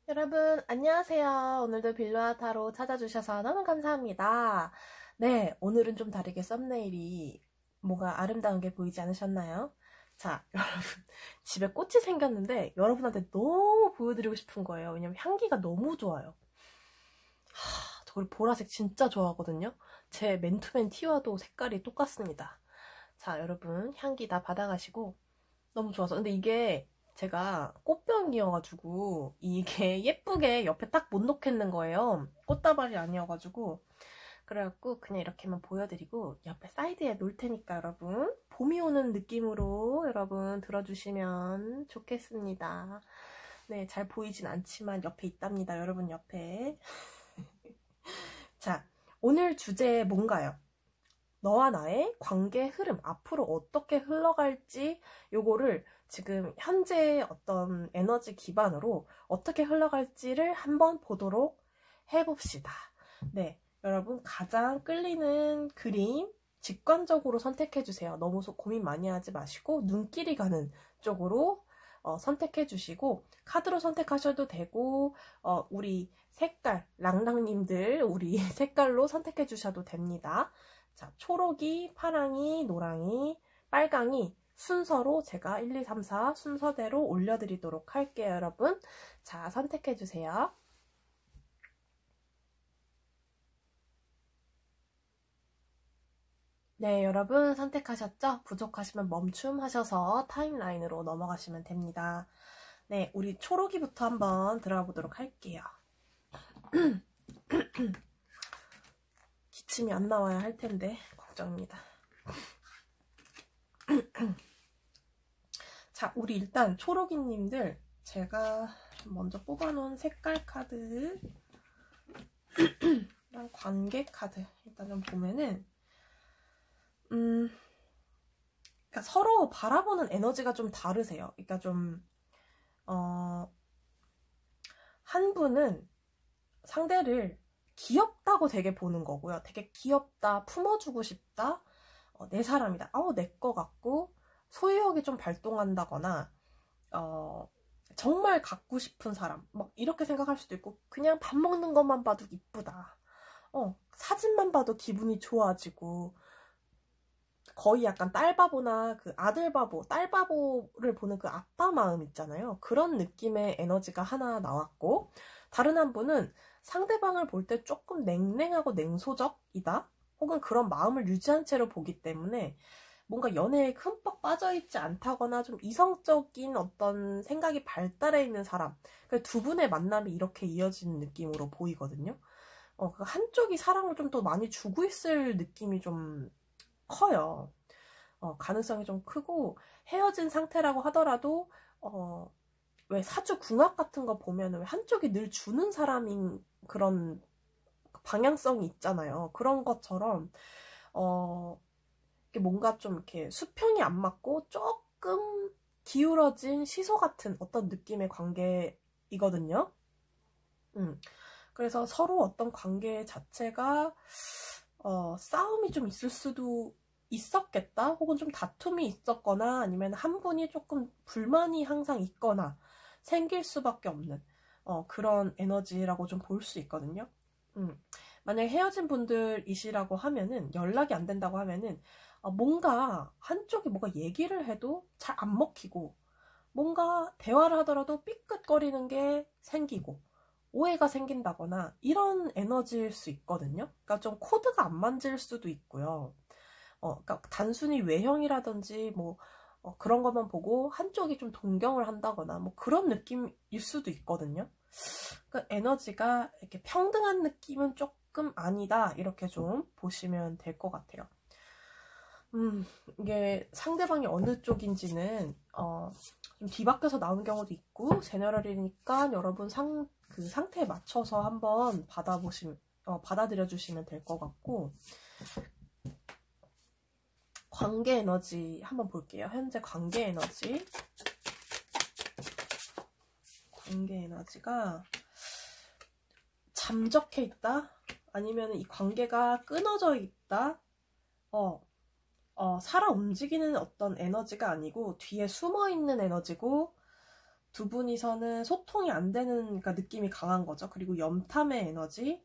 여러분, 안녕하세요. 오늘도 빌로아타로 찾아주셔서 너무 감사합니다. 네, 오늘은 좀 다르게 썸네일이 뭔가 아름다운 게 보이지 않으셨나요? 자, 여러분, 집에 꽃이 생겼는데 여러분한테 너무 보여드리고 싶은 거예요. 왜냐면 향기가 너무 좋아요. 저 그리고 보라색 진짜 좋아하거든요. 제 맨투맨 티와도 색깔이 똑같습니다. 자, 여러분, 향기 다 받아가시고 너무 좋아서. 근데 이게 제가 꽃병이어가지고 이게 예쁘게 옆에 딱 못 놓겠는 거예요. 꽃다발이 아니어가지고. 그래갖고 그냥 이렇게만 보여드리고 옆에 사이드에 놓을 테니까 여러분 봄이 오는 느낌으로 여러분 들어주시면 좋겠습니다. 네, 잘 보이진 않지만 옆에 있답니다. 여러분 옆에. 자, 오늘 주제 뭔가요? 너와 나의 관계 흐름, 앞으로 어떻게 흘러갈지 요거를 지금 현재의 어떤 에너지 기반으로 어떻게 흘러갈지를 한번 보도록 해봅시다. 네, 여러분 가장 끌리는 그림 직관적으로 선택해주세요. 너무 고민 많이 하지 마시고 눈길이 가는 쪽으로 선택해 주시고 카드로 선택하셔도 되고 우리 색깔 랑랑님들 우리 색깔로 선택해 주셔도 됩니다. 자, 초록이, 파랑이, 노랑이, 빨강이 순서로 제가 1, 2, 3, 4 순서대로 올려드리도록 할게요, 여러분. 자, 선택해주세요. 네, 여러분 선택하셨죠? 부족하시면 멈춤하셔서 타임라인으로 넘어가시면 됩니다. 네, 우리 초록이부터 한번 들어가 보도록 할게요. 기침이 안 나와야 할 텐데 걱정입니다. 자, 우리 일단 초록이님들 제가 먼저 뽑아놓은 색깔 카드 관계 카드 일단 좀 보면은 그러니까 서로 바라보는 에너지가 좀 다르세요. 그러니까 좀 한 분은 상대를 귀엽다고 되게 보는 거고요. 되게 귀엽다, 품어주고 싶다, 내 사람이다, 내 거 같고 소유욕이 좀 발동한다거나 정말 갖고 싶은 사람 막 이렇게 생각할 수도 있고 그냥 밥 먹는 것만 봐도 이쁘다. 사진만 봐도 기분이 좋아지고 거의 약간 딸바보나 그 아들바보, 딸바보를 보는 그 아빠 마음 있잖아요. 그런 느낌의 에너지가 하나 나왔고 다른 한 분은 상대방을 볼 때 조금 냉랭하고 냉소적이다? 혹은 그런 마음을 유지한 채로 보기 때문에 뭔가 연애에 흠뻑 빠져있지 않다거나 좀 이성적인 어떤 생각이 발달해 있는 사람. 두 분의 만남이 이렇게 이어지는 느낌으로 보이거든요. 한쪽이 사랑을 좀 더 많이 주고 있을 느낌이 좀 커요. 가능성이 좀 크고 헤어진 상태라고 하더라도 왜 사주궁합 같은 거 보면 한쪽이 늘 주는 사람인 그런 방향성이 있잖아요. 그런 것처럼 뭔가 좀 이렇게 수평이 안 맞고 조금 기울어진 시소 같은 어떤 느낌의 관계이거든요. 그래서 서로 어떤 관계 자체가 싸움이 좀 있을 수도 있었겠다 혹은 좀 다툼이 있었거나 아니면 한 분이 조금 불만이 항상 있거나 생길 수밖에 없는 그런 에너지라고 좀 볼 수 있거든요. 만약에 헤어진 분들이시라고 하면은 연락이 안 된다고 하면은 뭔가 한쪽이 뭔가 얘기를 해도 잘 안 먹히고 뭔가 대화를 하더라도 삐끗거리는 게 생기고 오해가 생긴다거나 이런 에너지일 수 있거든요. 그러니까 좀 코드가 안 맞을 수도 있고요. 그러니까 단순히 외형이라든지 뭐 그런 것만 보고 한쪽이 좀 동경을 한다거나 뭐 그런 느낌일 수도 있거든요. 그 에너지가 이렇게 평등한 느낌은 조금 아니다 이렇게 좀 보시면 될 것 같아요. 이게 상대방이 어느 쪽인지는 좀 뒤바뀌어서 나온 경우도 있고 제너럴이니까 여러분 그 상태에 맞춰서 한번 받아들여 주시면 될 것 같고 관계 에너지 한번 볼게요. 현재 관계 에너지가 잠적해 있다? 아니면 이 관계가 끊어져 있다? 살아 움직이는 어떤 에너지가 아니고 뒤에 숨어 있는 에너지고 두 분이서는 소통이 안 되는, 그러니까 느낌이 강한 거죠. 그리고 염탐의 에너지,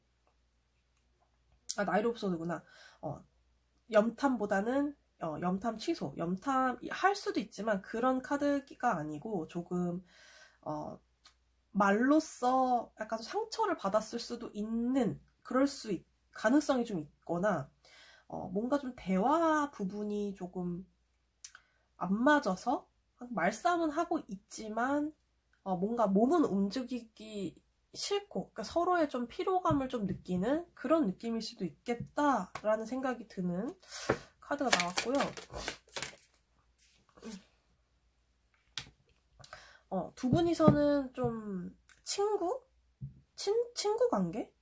나이트 오브 소드구나. 염탐보다는 염탐 취소, 염탐 할 수도 있지만 그런 카드가 아니고 조금 말로써 약간 상처를 받았을 수도 있는, 가능성이 좀 있거나 뭔가 좀 대화 부분이 조금 안 맞아서 말싸움은 하고 있지만 뭔가 몸은 움직이기 싫고, 그러니까 서로의 좀 피로감을 좀 느끼는 그런 느낌일 수도 있겠다라는 생각이 드는 카드가 나왔고요. 두 분이서는 좀 친구 관계?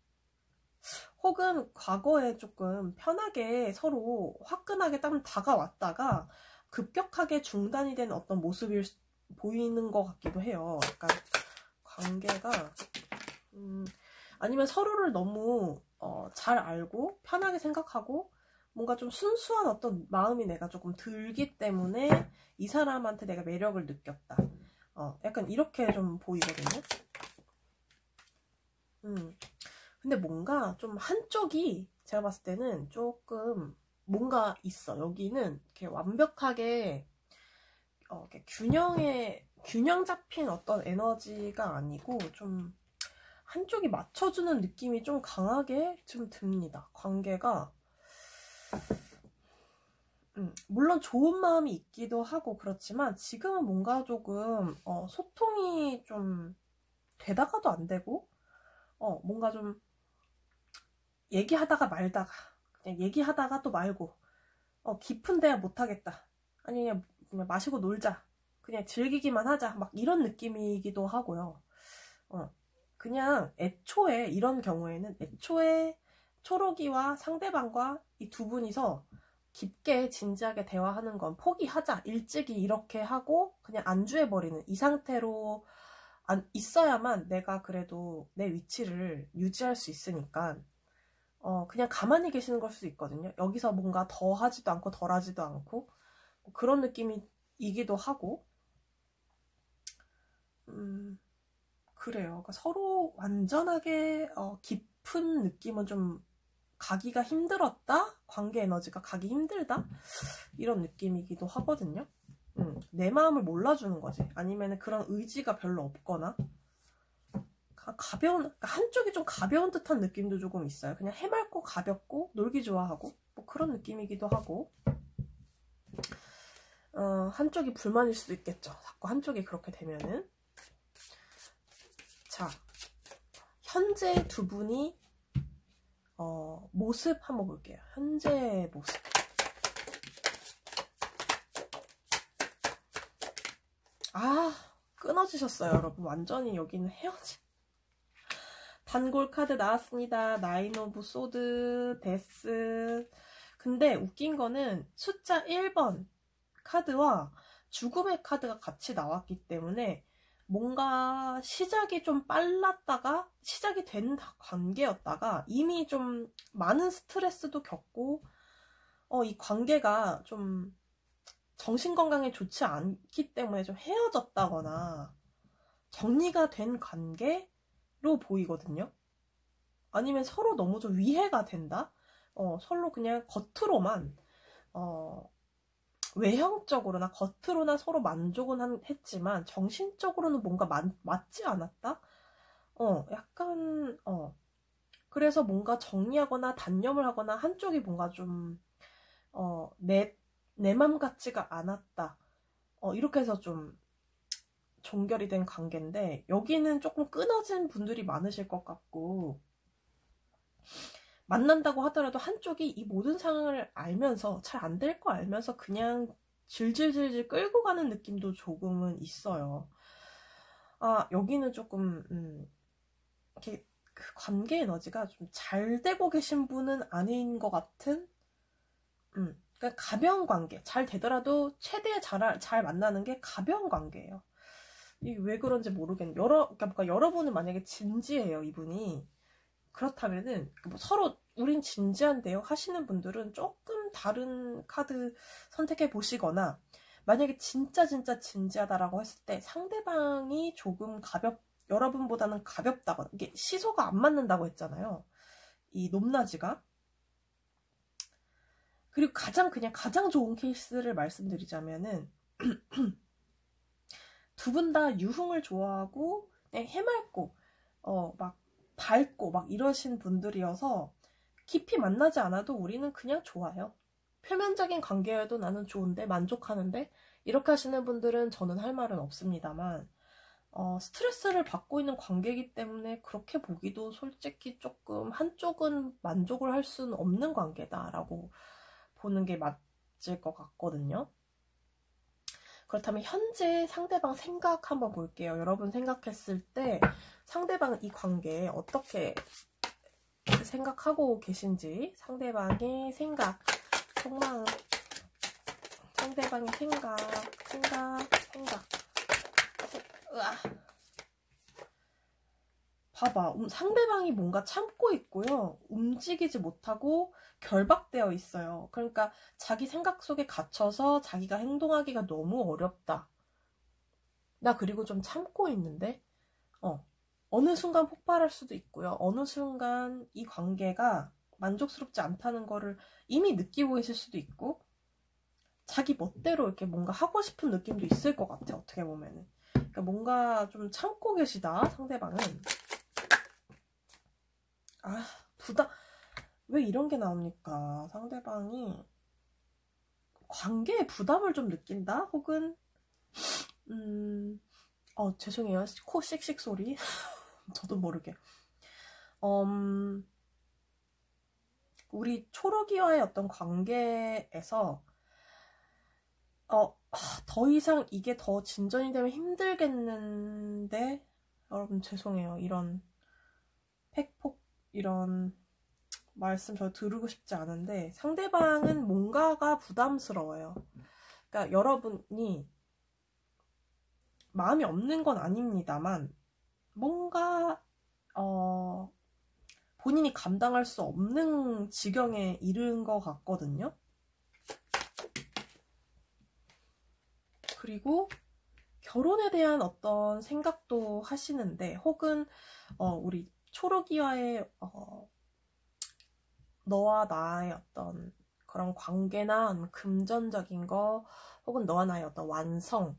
혹은 과거에 조금 편하게 서로 화끈하게 딱 다가왔다가 급격하게 중단이 된 어떤 모습이 보이는 것 같기도 해요. 약간 관계가 아니면 서로를 너무 잘 알고 편하게 생각하고 뭔가 좀 순수한 어떤 마음이 내가 조금 들기 때문에 이 사람한테 내가 매력을 느꼈다. 약간 이렇게 좀 보이거든요. 근데 뭔가 좀 한쪽이 제가 봤을 때는 조금 뭔가 있어. 여기는 이렇게 완벽하게 이렇게 균형 잡힌 어떤 에너지가 아니고 좀 한쪽이 맞춰주는 느낌이 좀 강하게 좀 듭니다. 관계가 물론 좋은 마음이 있기도 하고 그렇지만 지금은 뭔가 조금 소통이 좀 되다가도 안 되고 뭔가 좀 얘기하다가 말다가 그냥 얘기하다가 또 말고 깊은 대화 못하겠다. 아니 그냥 마시고 놀자. 그냥 즐기기만 하자. 막 이런 느낌이기도 하고요. 그냥 애초에 이런 경우에는 애초에 초록이와 상대방과 이 두 분이서 깊게 진지하게 대화하는 건 포기하자. 일찍이 이렇게 하고 그냥 안주해버리는 이 상태로 있어야만 내가 그래도 내 위치를 유지할 수 있으니까 그냥 가만히 계시는 걸 수도 있거든요. 여기서 뭔가 더 하지도 않고 덜 하지도 않고 뭐 그런 느낌이기도 하고 그래요. 그러니까 서로 완전하게 깊은 느낌은 좀 가기가 힘들었다? 관계 에너지가 가기 힘들다? 이런 느낌이기도 하거든요. 내 마음을 몰라주는 거지. 아니면 그런 의지가 별로 없거나 그러니까 한쪽이 좀 가벼운 듯한 느낌도 조금 있어요. 그냥 해맑고 가볍고 놀기 좋아하고 뭐 그런 느낌이기도 하고 한쪽이 불만일 수도 있겠죠. 자꾸 한쪽이 그렇게 되면은. 자, 현재 두 분이 모습 한번 볼게요. 현재 모습. 끊어지셨어요, 여러분. 완전히 여기는 헤어진. 단골 카드 나왔습니다. 나인 오브 소드, 데스. 근데 웃긴 거는 숫자 1번 카드와 죽음의 카드가 같이 나왔기 때문에 뭔가 시작이 좀 빨랐다가 시작이 된 관계였다가 이미 좀 많은 스트레스도 겪고 이 관계가 좀 정신건강에 좋지 않기 때문에 좀 헤어졌다거나 정리가 된 관계로 보이거든요. 아니면 서로 너무 좀 위해가 된다? 서로 그냥 겉으로만 외형적으로나 겉으로나 서로 만족은 했지만 정신적으로는 뭔가 맞지 않았다? 약간 그래서 뭔가 정리하거나 단념을 하거나 한쪽이 뭔가 좀 내 맘 같지가 않았다. 이렇게 해서 좀 종결이 된 관계인데 여기는 조금 끊어진 분들이 많으실 것 같고 만난다고 하더라도 한쪽이 이 모든 상황을 알면서 잘 안 될 거 알면서 그냥 질질질질 끌고 가는 느낌도 조금은 있어요. 여기는 조금 이렇게 그 관계 에너지가 좀 잘 되고 계신 분은 아닌 것 같은 그러니까 가벼운 관계. 잘 되더라도 최대한 잘 만나는 게 가벼운 관계예요. 이게 왜 그런지 모르겠는데 그러니까 여러분은 만약에 진지해요, 이분이. 그렇다면은 뭐 서로 우린 진지한데요 하시는 분들은 조금 다른 카드 선택해 보시거나 만약에 진짜 진지하다라고 했을 때 상대방이 조금 여러분보다는 가볍다거나, 이게 시소가 안 맞는다고 했잖아요. 이 높낮이가. 그리고 가장 좋은 케이스를 말씀드리자면은, 두 분 다 유흥을 좋아하고, 해맑고, 막 밝고, 막 이러신 분들이어서, 깊이 만나지 않아도 우리는 그냥 좋아요. 표면적인 관계여도 나는 좋은데, 만족하는데, 이렇게 하시는 분들은 저는 할 말은 없습니다만, 스트레스를 받고 있는 관계이기 때문에 그렇게 보기도 솔직히 조금 한쪽은 만족을 할 수는 없는 관계다라고 보는 게 맞을 것 같거든요. 그렇다면 현재 상대방 생각 한번 볼게요. 여러분 생각했을 때 상대방 이 관계에 어떻게 생각하고 계신지, 상대방의 생각, 속마음, 상대방의 생각. 으아. 봐봐. 상대방이 뭔가 참고 있고요. 움직이지 못하고 결박되어 있어요. 그러니까 자기 생각 속에 갇혀서 자기가 행동하기가 너무 어렵다. 나 그리고 좀 참고 있는데 어느 순간 폭발할 수도 있고요. 어느 순간 이 관계가 만족스럽지 않다는 거를 이미 느끼고 계실 수도 있고, 자기 멋대로 이렇게 뭔가 하고 싶은 느낌도 있을 것 같아. 어떻게 보면은. 그러니까 뭔가 좀 참고 계시다, 상대방은. 왜 이런 게 나옵니까? 상대방이 관계에 부담을 좀 느낀다? 혹은 죄송해요. 코 씩씩 소리. 저도 모르게. 우리 초록이와의 어떤 관계에서 더 이상 이게 더 진전이 되면 힘들겠는데, 여러분 죄송해요. 이런 팩폭 이런 말씀 저 들으고 싶지 않은데, 상대방은 뭔가가 부담스러워요. 그러니까 여러분이 마음이 없는 건 아닙니다만 뭔가 본인이 감당할 수 없는 지경에 이른 것 같거든요. 그리고 결혼에 대한 어떤 생각도 하시는데, 혹은 우리 초록이와의 너와 나의 어떤 그런 관계나 금전적인 거, 혹은 너와 나의 어떤 완성,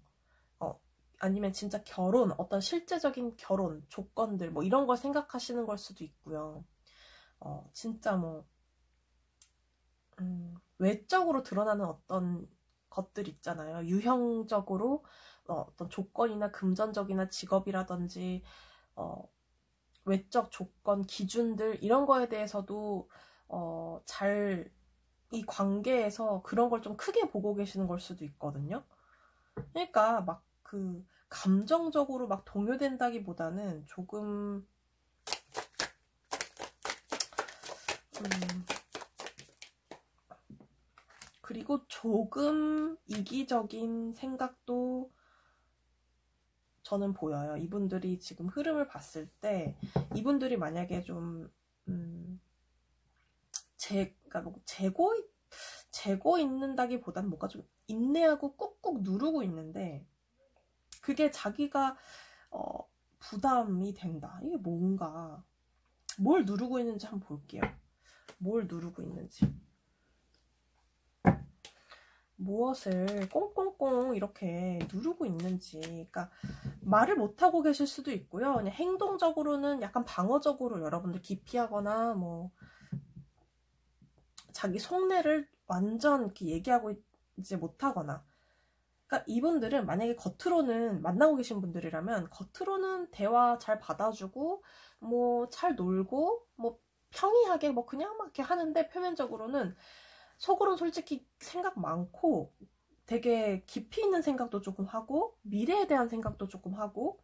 아니면 진짜 결혼, 어떤 실제적인 결혼 조건들 뭐 이런 걸 생각하시는 걸 수도 있고요. 진짜 뭐 외적으로 드러나는 어떤 것들 있잖아요. 유형적으로 어떤 조건이나 금전적이나 직업이라든지 외적 조건, 기준들 이런 거에 대해서도 이 관계에서 그런 걸 좀 크게 보고 계시는 걸 수도 있거든요. 그러니까 막 감정적으로 막 동요된다기보다는 조금 그리고 조금 이기적인 생각도 저는 보여요. 이분들이 지금 흐름을 봤을 때 이분들이 만약에 좀 그러니까 뭐 재고 있는다기보다는 뭔가 좀 인내하고 꾹꾹 누르고 있는데, 그게 자기가 부담이 된다. 이게 뭔가 뭘 누르고 있는지 한번 볼게요. 뭘 누르고 있는지. 무엇을 꽁꽁꽁 이렇게 누르고 있는지. 그러니까 말을 못하고 계실 수도 있고요. 그냥 행동적으로는 약간 방어적으로 여러분들 기피하거나 뭐 자기 속내를 완전 이렇게 얘기하고 있지 못하거나. 그러니까 이분들은 만약에 겉으로는 만나고 계신 분들이라면 겉으로는 대화 잘 받아주고 뭐 잘 놀고 뭐 평이하게 뭐 그냥 막 이렇게 하는데, 표면적으로는 속으로는 솔직히 생각 많고 되게 깊이 있는 생각도 조금 하고 미래에 대한 생각도 조금 하고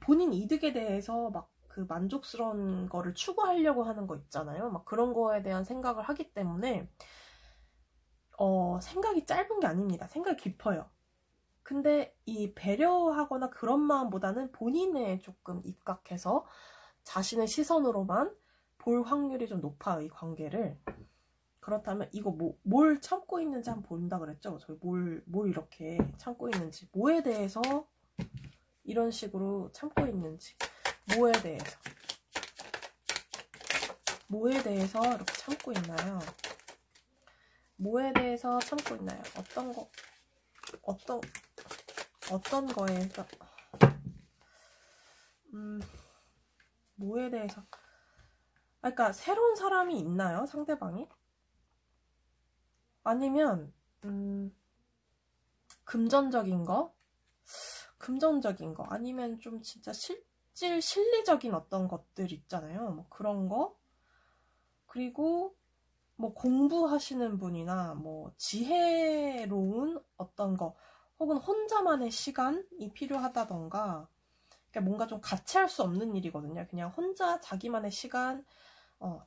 본인 이득에 대해서 막 그 만족스러운 거를 추구하려고 하는 거 있잖아요. 막 그런 거에 대한 생각을 하기 때문에 생각이 짧은 게 아닙니다. 생각이 깊어요. 근데 이 배려하거나 그런 마음보다는 본인에 조금 입각해서 자신의 시선으로만 볼 확률이 좀 높아요, 이 관계를. 그렇다면 이거 뭘 참고 있는지 한번 본다 그랬죠? 저희 뭘 이렇게 참고 있는지, 뭐에 대해서 이런 식으로 참고 있는지, 뭐에 대해서 이렇게 참고 있나요? 뭐에 대해서 참고 있나요? 어떤 거에서, 뭐에 대해서, 그러니까 새로운 사람이 있나요? 상대방이? 아니면 금전적인 거? 아니면 좀 진짜 실리적인 어떤 것들 있잖아요. 뭐 그런 거. 그리고 뭐 공부하시는 분이나 뭐 지혜로운 어떤 거, 혹은 혼자만의 시간이 필요하다던가, 그러니까 뭔가 좀 같이 할 수 없는 일이거든요. 그냥 혼자 자기만의 시간,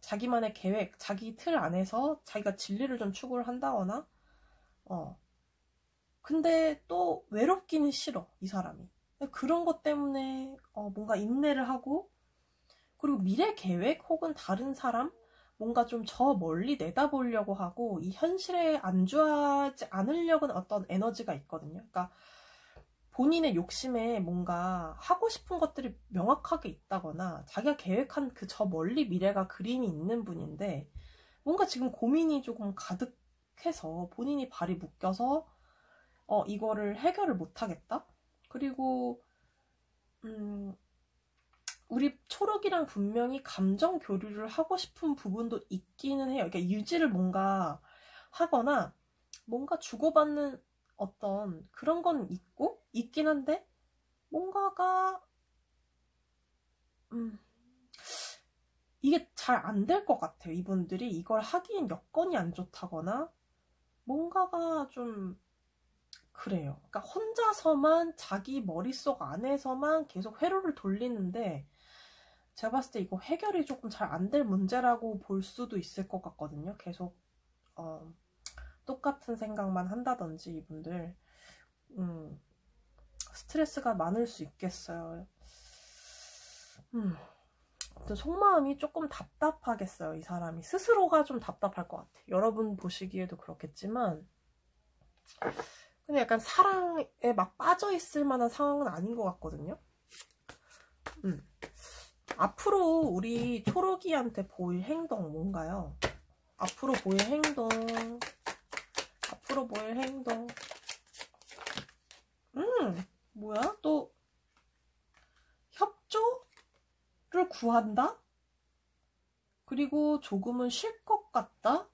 자기만의 계획, 자기 틀 안에서 자기가 진리를 좀 추구를 한다거나, 근데 또 외롭기는 싫어, 이 사람이. 그런 것 때문에 뭔가 인내를 하고, 그리고 미래 계획 혹은 다른 사람, 뭔가 좀 저 멀리 내다보려고 하고, 이 현실에 안주하지 않으려는 어떤 에너지가 있거든요. 그러니까 본인의 욕심에 뭔가 하고 싶은 것들이 명확하게 있다거나, 자기가 계획한 그 저 멀리 미래가 그림이 있는 분인데, 뭔가 지금 고민이 조금 가득해서 본인이 발이 묶여서 이거를 해결을 못하겠다? 그리고 우리 초록이랑 분명히 감정 교류를 하고 싶은 부분도 있기는 해요. 그러니까 유지를 뭔가 하거나 뭔가 주고받는 어떤 그런 건 있긴 한데, 뭔가가 이게 잘 안 될 것 같아요. 이분들이 이걸 하기엔 여건이 안 좋다거나, 뭔가가 좀 그래요. 그러니까 혼자서만 자기 머릿속 안에서만 계속 회로를 돌리는데, 제가 봤을 때 이거 해결이 조금 잘 안 될 문제라고 볼 수도 있을 것 같거든요. 계속 똑같은 생각만 한다든지, 이분들 스트레스가 많을 수 있겠어요. 속마음이 조금 답답하겠어요. 이 사람이 스스로가 좀 답답할 것 같아요. 여러분 보시기에도 그렇겠지만, 근데 약간 사랑에 막 빠져있을 만한 상황은 아닌 것 같거든요. 앞으로 우리 초록이한테 보일 행동 뭔가요? 앞으로 보일 행동. 뭐야? 또 협조를 구한다? 그리고 조금은 쉴 것 같다?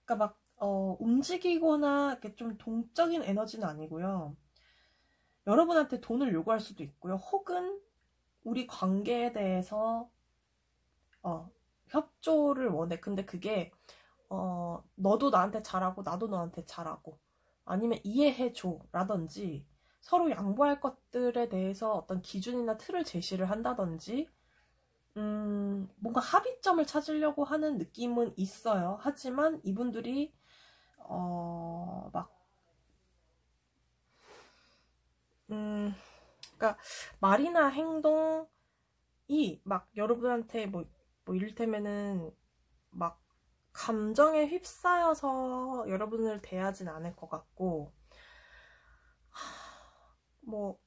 그러니까 막 움직이거나 이렇게 좀 동적인 에너지는 아니고요. 여러분한테 돈을 요구할 수도 있고요. 혹은 우리 관계에 대해서 협조를 원해. 근데 그게 너도 나한테 잘하고 나도 너한테 잘하고, 아니면 이해해줘 라든지, 서로 양보할 것들에 대해서 어떤 기준이나 틀을 제시를 한다든지, 뭔가 합의점을 찾으려고 하는 느낌은 있어요. 하지만 이분들이 막 그러니까 말이나 행동이 막 여러분한테 뭐 이를테면은 막 감정에 휩싸여서 여러분을 대하진 않을 것 같고, 뭐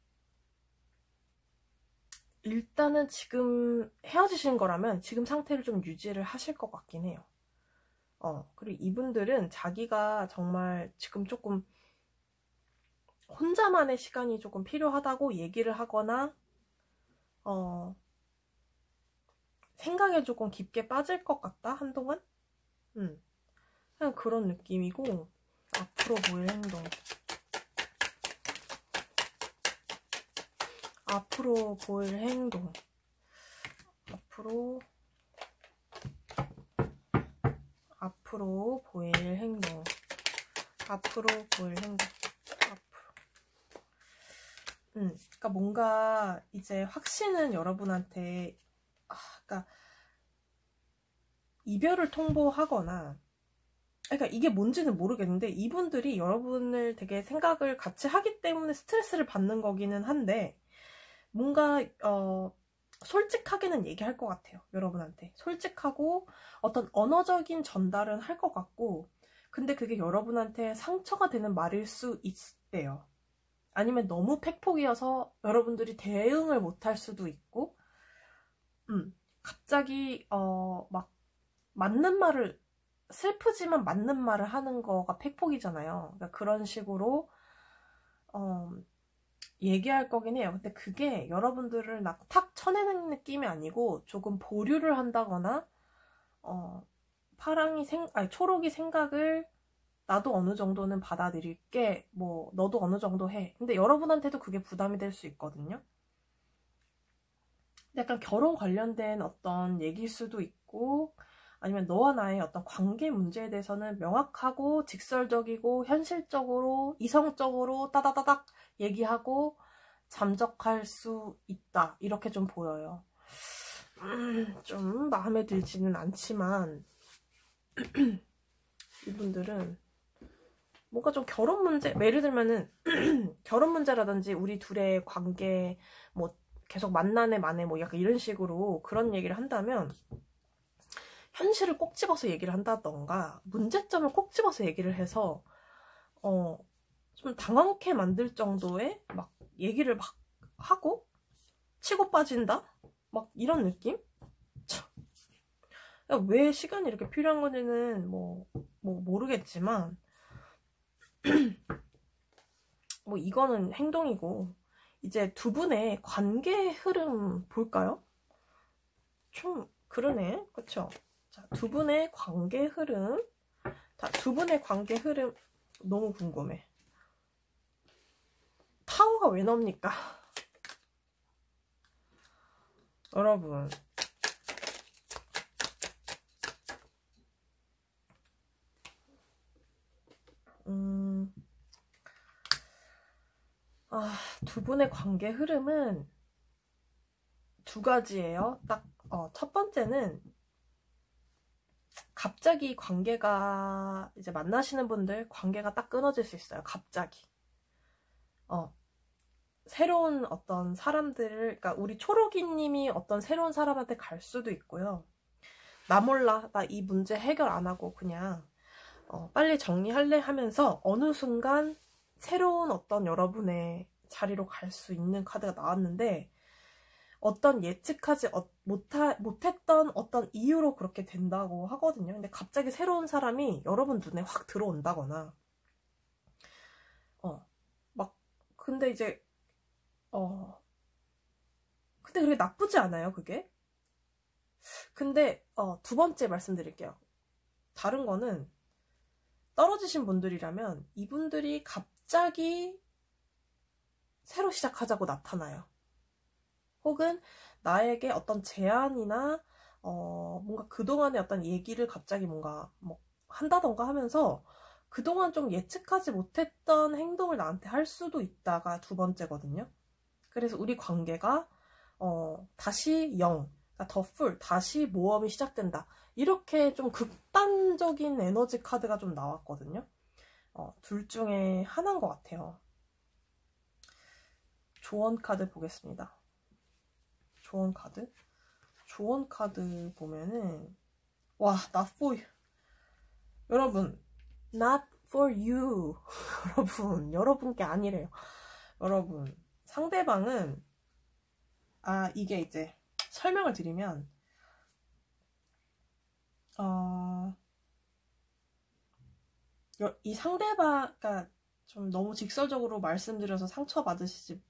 일단은 지금 헤어지신 거라면 지금 상태를 좀 유지를 하실 것 같긴 해요. 그리고 이분들은 자기가 정말 지금 조금 혼자만의 시간이 조금 필요하다고 얘기를 하거나, 생각에 조금 깊게 빠질 것 같다, 한동안? 그냥 그런 느낌이고, 앞으로 보일 행동. 앞으로 보일 행동. 그러니까 뭔가 이제 확신은 여러분한테, 그러니까 이별을 통보하거나, 그러니까 이게 뭔지는 모르겠는데, 이분들이 여러분을 되게 생각을 같이 하기 때문에 스트레스를 받는 거기는 한데, 뭔가 솔직하게는 얘기할 것 같아요. 여러분한테. 솔직하고 어떤 언어적인 전달은 할 것 같고, 근데 그게 여러분한테 상처가 되는 말일 수 있대요. 아니면 너무 팩폭이어서 여러분들이 대응을 못할 수도 있고, 갑자기 막 맞는 말을, 슬프지만 맞는 말을 하는 거가 팩폭이잖아요. 그러니까 그런 식으로 얘기할 거긴 해요. 근데 그게 여러분들을 탁 쳐내는 느낌이 아니고 조금 보류를 한다거나 초록이 생각을 나도 어느 정도는 받아들일게, 뭐 너도 어느 정도 해. 근데 여러분한테도 그게 부담이 될 수 있거든요. 약간 결혼 관련된 어떤 얘기일 수도 있고, 아니면 너와 나의 어떤 관계 문제에 대해서는 명확하고 직설적이고 현실적으로 이성적으로 따다다닥 얘기하고 잠적할 수 있다, 이렇게 좀 보여요. 좀 마음에 들지는 않지만 이분들은 뭔가 좀 결혼 문제, 예를 들면은 결혼 문제라든지 우리 둘의 관계 뭐 계속 만나네 마네 뭐 약간 이런 식으로 그런 얘기를 한다면 현실을 꼭 집어서 얘기를 한다던가 문제점을 꼭 집어서 얘기를 해서 좀 당황케 만들 정도의 막 얘기를 막 하고 치고 빠진다? 막 이런 느낌? 왜 시간이 이렇게 필요한 건지는 뭐 모르겠지만 뭐 이거는 행동이고, 이제 두 분의 관계 흐름 볼까요? 좀 그러네, 그쵸? 자, 두 분의 관계 흐름. 자, 두 분의 관계 흐름 너무 궁금해. 타워가 왜 나옵니까? 여러분, 두 분의 관계 흐름은 두 가지예요. 딱, 첫 번째는 갑자기 관계가, 이제 만나시는 분들 관계가 딱 끊어질 수 있어요. 갑자기. 새로운 어떤 사람들을, 그러니까 우리 초록이님이 어떤 새로운 사람한테 갈 수도 있고요. 나 몰라, 나 이 문제 해결 안 하고 그냥 빨리 정리할래 하면서 어느 순간 새로운 어떤 여러분의 자리로 갈 수 있는 카드가 나왔는데, 어떤 예측하지 못했던 어떤 이유로 그렇게 된다고 하거든요. 근데 갑자기 새로운 사람이 여러분 눈에 확 들어온다거나, 막, 근데 이제, 근데 그게 나쁘지 않아요, 그게? 근데, 두 번째 말씀드릴게요. 다른 거는, 떨어지신 분들이라면, 이분들이 갑자기 새로 시작하자고 나타나요. 혹은, 나에게 어떤 제안이나, 뭔가 그동안의 어떤 얘기를 갑자기 뭔가, 뭐, 한다던가 하면서, 그동안 좀 예측하지 못했던 행동을 나한테 할 수도 있다가 두 번째거든요. 그래서 우리 관계가 다시 0, 그러니까 더 풀, 다시 모험이 시작된다. 이렇게 좀 극단적인 에너지 카드가 좀 나왔거든요. 둘 중에 하나인 것 같아요. 조언 카드 보겠습니다. 조언 카드. 조언 카드 보면은, 와, not for you. 여러분, not for you. 여러분께 아니래요. 여러분, 상대방은, 이게 이제 설명을 드리면, 이 상대방가 좀 너무 직설적으로 말씀드려서 상처받으시지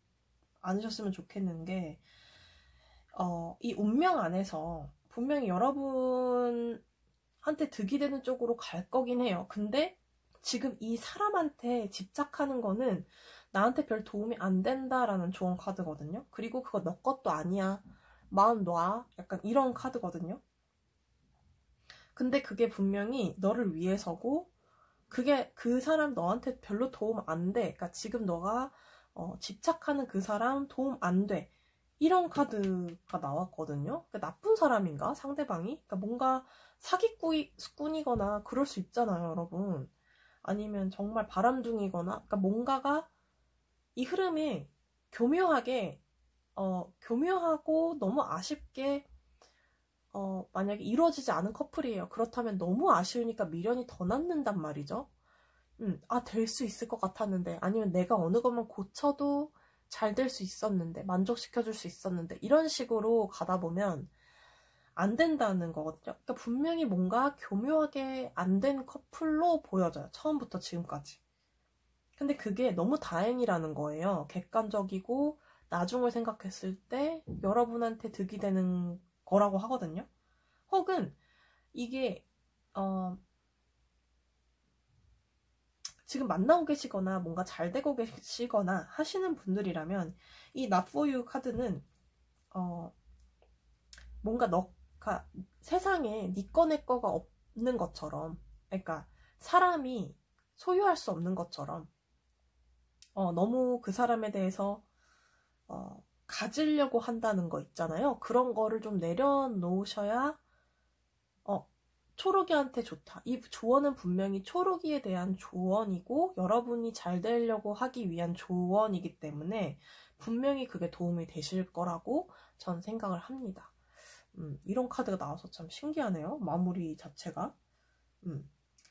않으셨으면 좋겠는 게, 이 운명 안에서 분명히 여러분한테 득이 되는 쪽으로 갈 거긴 해요. 근데 지금 이 사람한테 집착하는 거는 나한테 별 도움이 안 된다라는 좋은 카드거든요. 그리고 그거 너 것도 아니야, 마음 놔, 약간 이런 카드거든요. 근데 그게 분명히 너를 위해서고, 그게 그 사람 너한테 별로 도움 안 돼. 그러니까 지금 너가 집착하는 그 사람 도움 안 돼. 이런 카드가 나왔거든요. 그러니까 나쁜 사람인가? 상대방이? 그러니까 뭔가 사기꾼이거나 그럴 수 있잖아요, 여러분. 아니면 정말 바람둥이거나, 그러니까 뭔가가 이 흐름에 교묘하게 교묘하고 너무 아쉽게 만약에 이루어지지 않은 커플이에요. 그렇다면 너무 아쉬우니까 미련이 더 남는단 말이죠. 될 수 있을 것 같았는데, 아니면 내가 어느 것만 고쳐도 잘 될 수 있었는데, 만족시켜줄 수 있었는데, 이런 식으로 가다 보면 안 된다는 거거든요. 그러니까 분명히 뭔가 교묘하게 안 된 커플로 보여져요. 처음부터 지금까지. 근데 그게 너무 다행이라는 거예요. 객관적이고 나중을 생각했을 때 여러분한테 득이 되는 거라고 하거든요. 혹은 이게 지금 만나고 계시거나 뭔가 잘 되고 계시거나 하시는 분들이라면 이 Not For You 카드는 뭔가 세상에 니 거 내 거가 없는 것처럼, 그러니까 사람이 소유할 수 없는 것처럼 너무 그 사람에 대해서 가지려고 한다는 거 있잖아요. 그런 거를 좀 내려놓으셔야 초록이한테 좋다. 이 조언은 분명히 초록이에 대한 조언이고 여러분이 잘 되려고 하기 위한 조언이기 때문에 분명히 그게 도움이 되실 거라고 전 생각을 합니다. 이런 카드가 나와서 참 신기하네요. 마무리 자체가.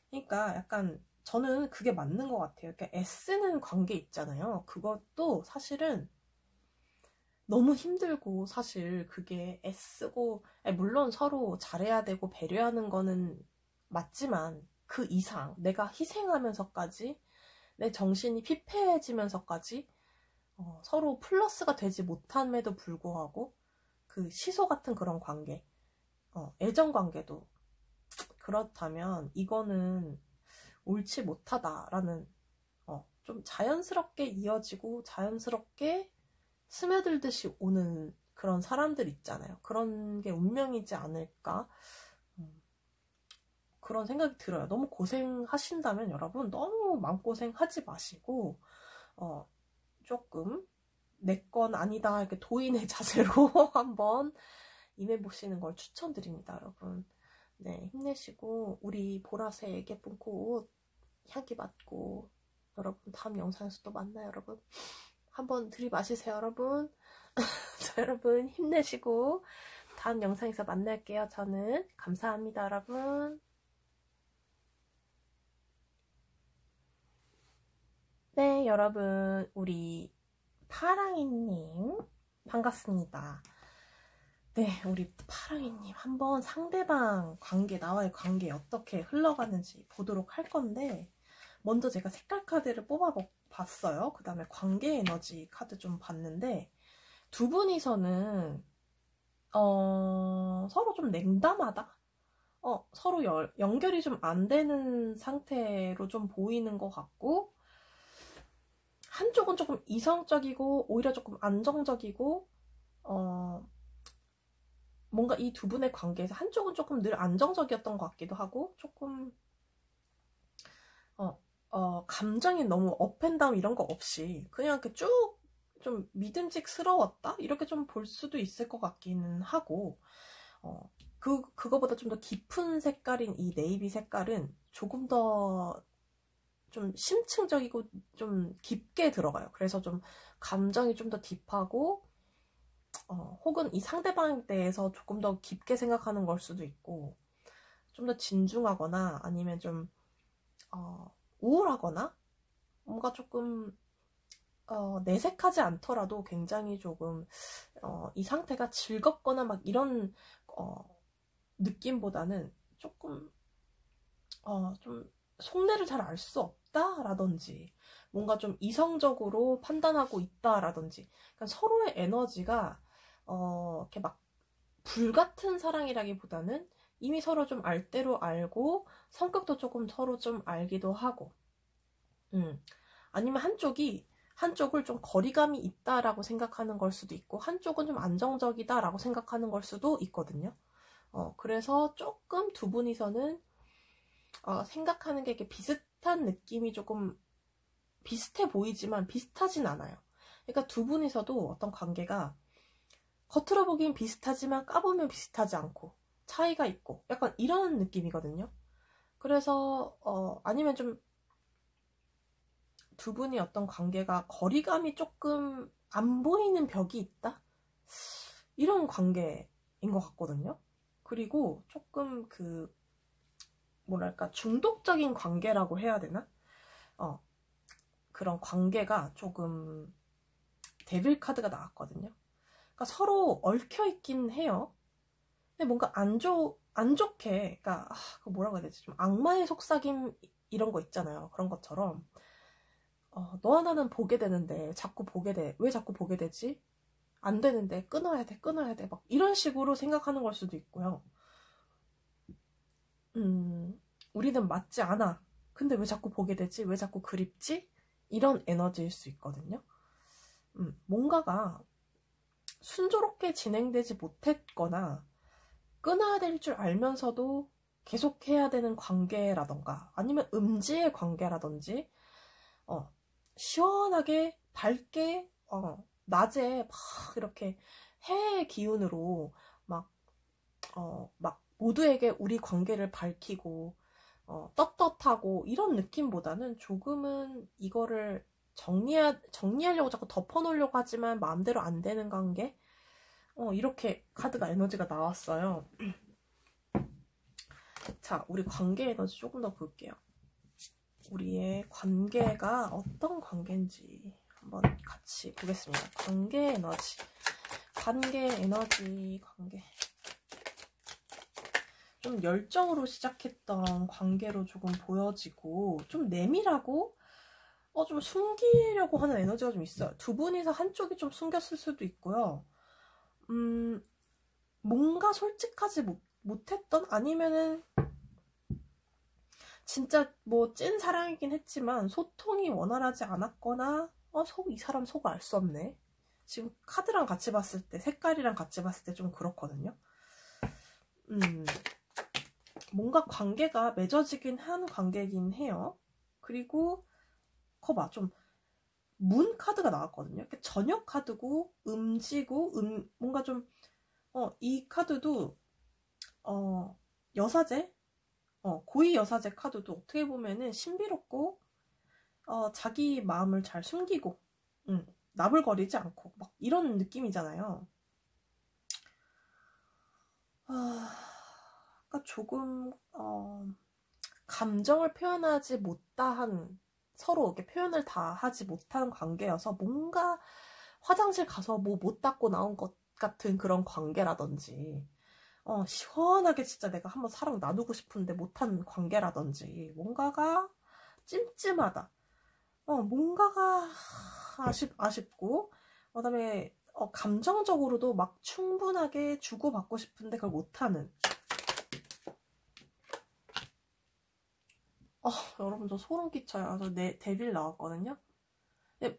그러니까 약간 저는 그게 맞는 것 같아요. 그러니까 애쓰는 관계 있잖아요. 그것도 사실은 너무 힘들고, 사실 그게 애쓰고, 물론 서로 잘해야 되고 배려하는 거는 맞지만 그 이상 내가 희생하면서까지 내 정신이 피폐해지면서까지 서로 플러스가 되지 못함에도 불구하고 그 시소 같은 그런 관계, 애정 관계도 그렇다면 이거는 옳지 못하다라는, 좀 자연스럽게 이어지고 자연스럽게 스며들듯이 오는 그런 사람들 있잖아요. 그런 게 운명이지 않을까, 그런 생각이 들어요. 너무 고생하신다면 여러분 너무 마음고생하지 마시고 조금 내 건 아니다 이렇게 도인의 자세로 한번 임해보시는 걸 추천드립니다. 여러분, 네, 힘내시고 우리 보라색 예쁜 꽃 향기 맡고 여러분 다음 영상에서 또 만나요. 여러분 한번 들이마시세요. 여러분. 자, 여러분 힘내시고 다음 영상에서 만날게요. 저는 감사합니다. 여러분. 네, 여러분, 우리 파랑이님 반갑습니다. 네, 우리 파랑이님 한번 상대방 관계, 나와의 관계 어떻게 흘러가는지 보도록 할 건데, 먼저 제가 색깔 카드를 뽑아봤어요. 그 다음에 관계 에너지 카드 좀 봤는데, 두 분이서는 서로 좀 냉담하다? 서로 연결이 좀 안 되는 상태로 좀 보이는 것 같고, 한쪽은 조금 이성적이고 오히려 조금 안정적이고, 뭔가 이 두 분의 관계에서 한쪽은 조금 늘 안정적이었던 것 같기도 하고, 조금 감정이 너무 업앤다운 이런 거 없이 그냥 이렇게 쭉 좀 믿음직스러웠다? 이렇게 좀 볼 수도 있을 것 같기는 하고, 그거보다 좀 더 깊은 색깔인 이 네이비 색깔은 조금 더 좀 심층적이고 좀 깊게 들어가요. 그래서 좀 감정이 좀 더 딥하고, 혹은 이 상대방에 대해서 조금 더 깊게 생각하는 걸 수도 있고, 좀 더 진중하거나 아니면 좀 우울하거나 뭔가 조금 내색하지 않더라도 굉장히 조금 이 상태가 즐겁거나 막 이런 느낌보다는 조금 좀 속내를 잘 알 수 없다라든지 뭔가 좀 이성적으로 판단하고 있다라든지, 그러니까 서로의 에너지가 이렇게 막 불같은 사랑이라기보다는 이미 서로 좀 알 대로 알고 성격도 조금 서로 좀 알기도 하고, 아니면 한쪽을 좀 거리감이 있다라고 생각하는 걸 수도 있고, 한쪽은 좀 안정적이다라고 생각하는 걸 수도 있거든요. 그래서 조금 두 분이서는 생각하는 게 이렇게 비슷한 느낌이 조금 비슷해 보이지만 비슷하진 않아요. 그러니까 두 분이서도 어떤 관계가 겉으로 보기엔 비슷하지만 까보면 비슷하지 않고 차이가 있고 약간 이런 느낌이거든요. 그래서 아니면 좀 두 분이 어떤 관계가 거리감이 조금 안 보이는 벽이 있다? 이런 관계인 것 같거든요. 그리고 조금 뭐랄까, 중독적인 관계라고 해야 되나? 그런 관계가 조금 데빌 카드가 나왔거든요. 그러니까 서로 얽혀 있긴 해요. 근데 뭔가 안 좋게, 그러니까, 그거 뭐라고 해야 되지? 좀 악마의 속삭임, 이런 거 있잖아요. 그런 것처럼. 너와 나는 보게 되는데, 자꾸 보게 돼. 왜 자꾸 보게 되지? 안 되는데, 끊어야 돼, 끊어야 돼. 막, 이런 식으로 생각하는 걸 수도 있고요. 우리는 맞지 않아. 근데 왜 자꾸 보게 되지? 왜 자꾸 그립지? 이런 에너지일 수 있거든요. 뭔가가 순조롭게 진행되지 못했거나, 끊어야 될 줄 알면서도 계속 해야 되는 관계라던가, 아니면 음지의 관계라든지, 시원하게, 밝게, 낮에 막 이렇게 해의 기운으로 막 모두에게 우리 관계를 밝히고, 떳떳하고, 이런 느낌보다는 조금은 이거를 정리하려고 자꾸 덮어놓으려고 하지만 마음대로 안 되는 관계? 이렇게 카드가 에너지가 나왔어요. 자, 우리 관계 에너지 조금 더 볼게요. 우리의 관계가 어떤 관계인지 한번 같이 보겠습니다. 관계 에너지. 관계. 좀 열정으로 시작했던 관계로 조금 보여지고, 좀 내밀하고, 좀 숨기려고 하는 에너지가 좀 있어요. 두 분이서 한쪽이 좀 숨겼을 수도 있고요. 뭔가 솔직하지 못했던, 아니면은 진짜 뭐 찐 사랑이긴 했지만 소통이 원활하지 않았거나, 이 사람 속 알 수 없네. 지금 카드랑 같이 봤을 때, 색깔이랑 같이 봤을 때 좀 그렇거든요. 뭔가 관계가 맺어지긴 한 관계이긴 해요. 그리고 거봐, 좀 문 카드가 나왔거든요. 저녁 카드고, 음지고, 뭔가 좀, 이 카드도, 여사제? 고위 여사제 카드도 어떻게 보면은 신비롭고, 자기 마음을 잘 숨기고, 나불거리지 않고, 막 이런 느낌이잖아요. 그러니까 조금, 감정을 표현하지 못한, 서로 이렇게 표현을 다 하지 못한 관계여서 뭔가 화장실 가서 뭐 못 닦고 나온 것 같은 그런 관계라든지, 시원하게 진짜 내가 한번 사랑 나누고 싶은데 못한 관계라든지, 뭔가가 찜찜하다. 뭔가가 아쉽고, 그 다음에 감정적으로도 막 충분하게 주고받고 싶은데 그걸 못하는. 여러분, 저 소름 끼쳐요. 저 데빌 나왔거든요. 근데,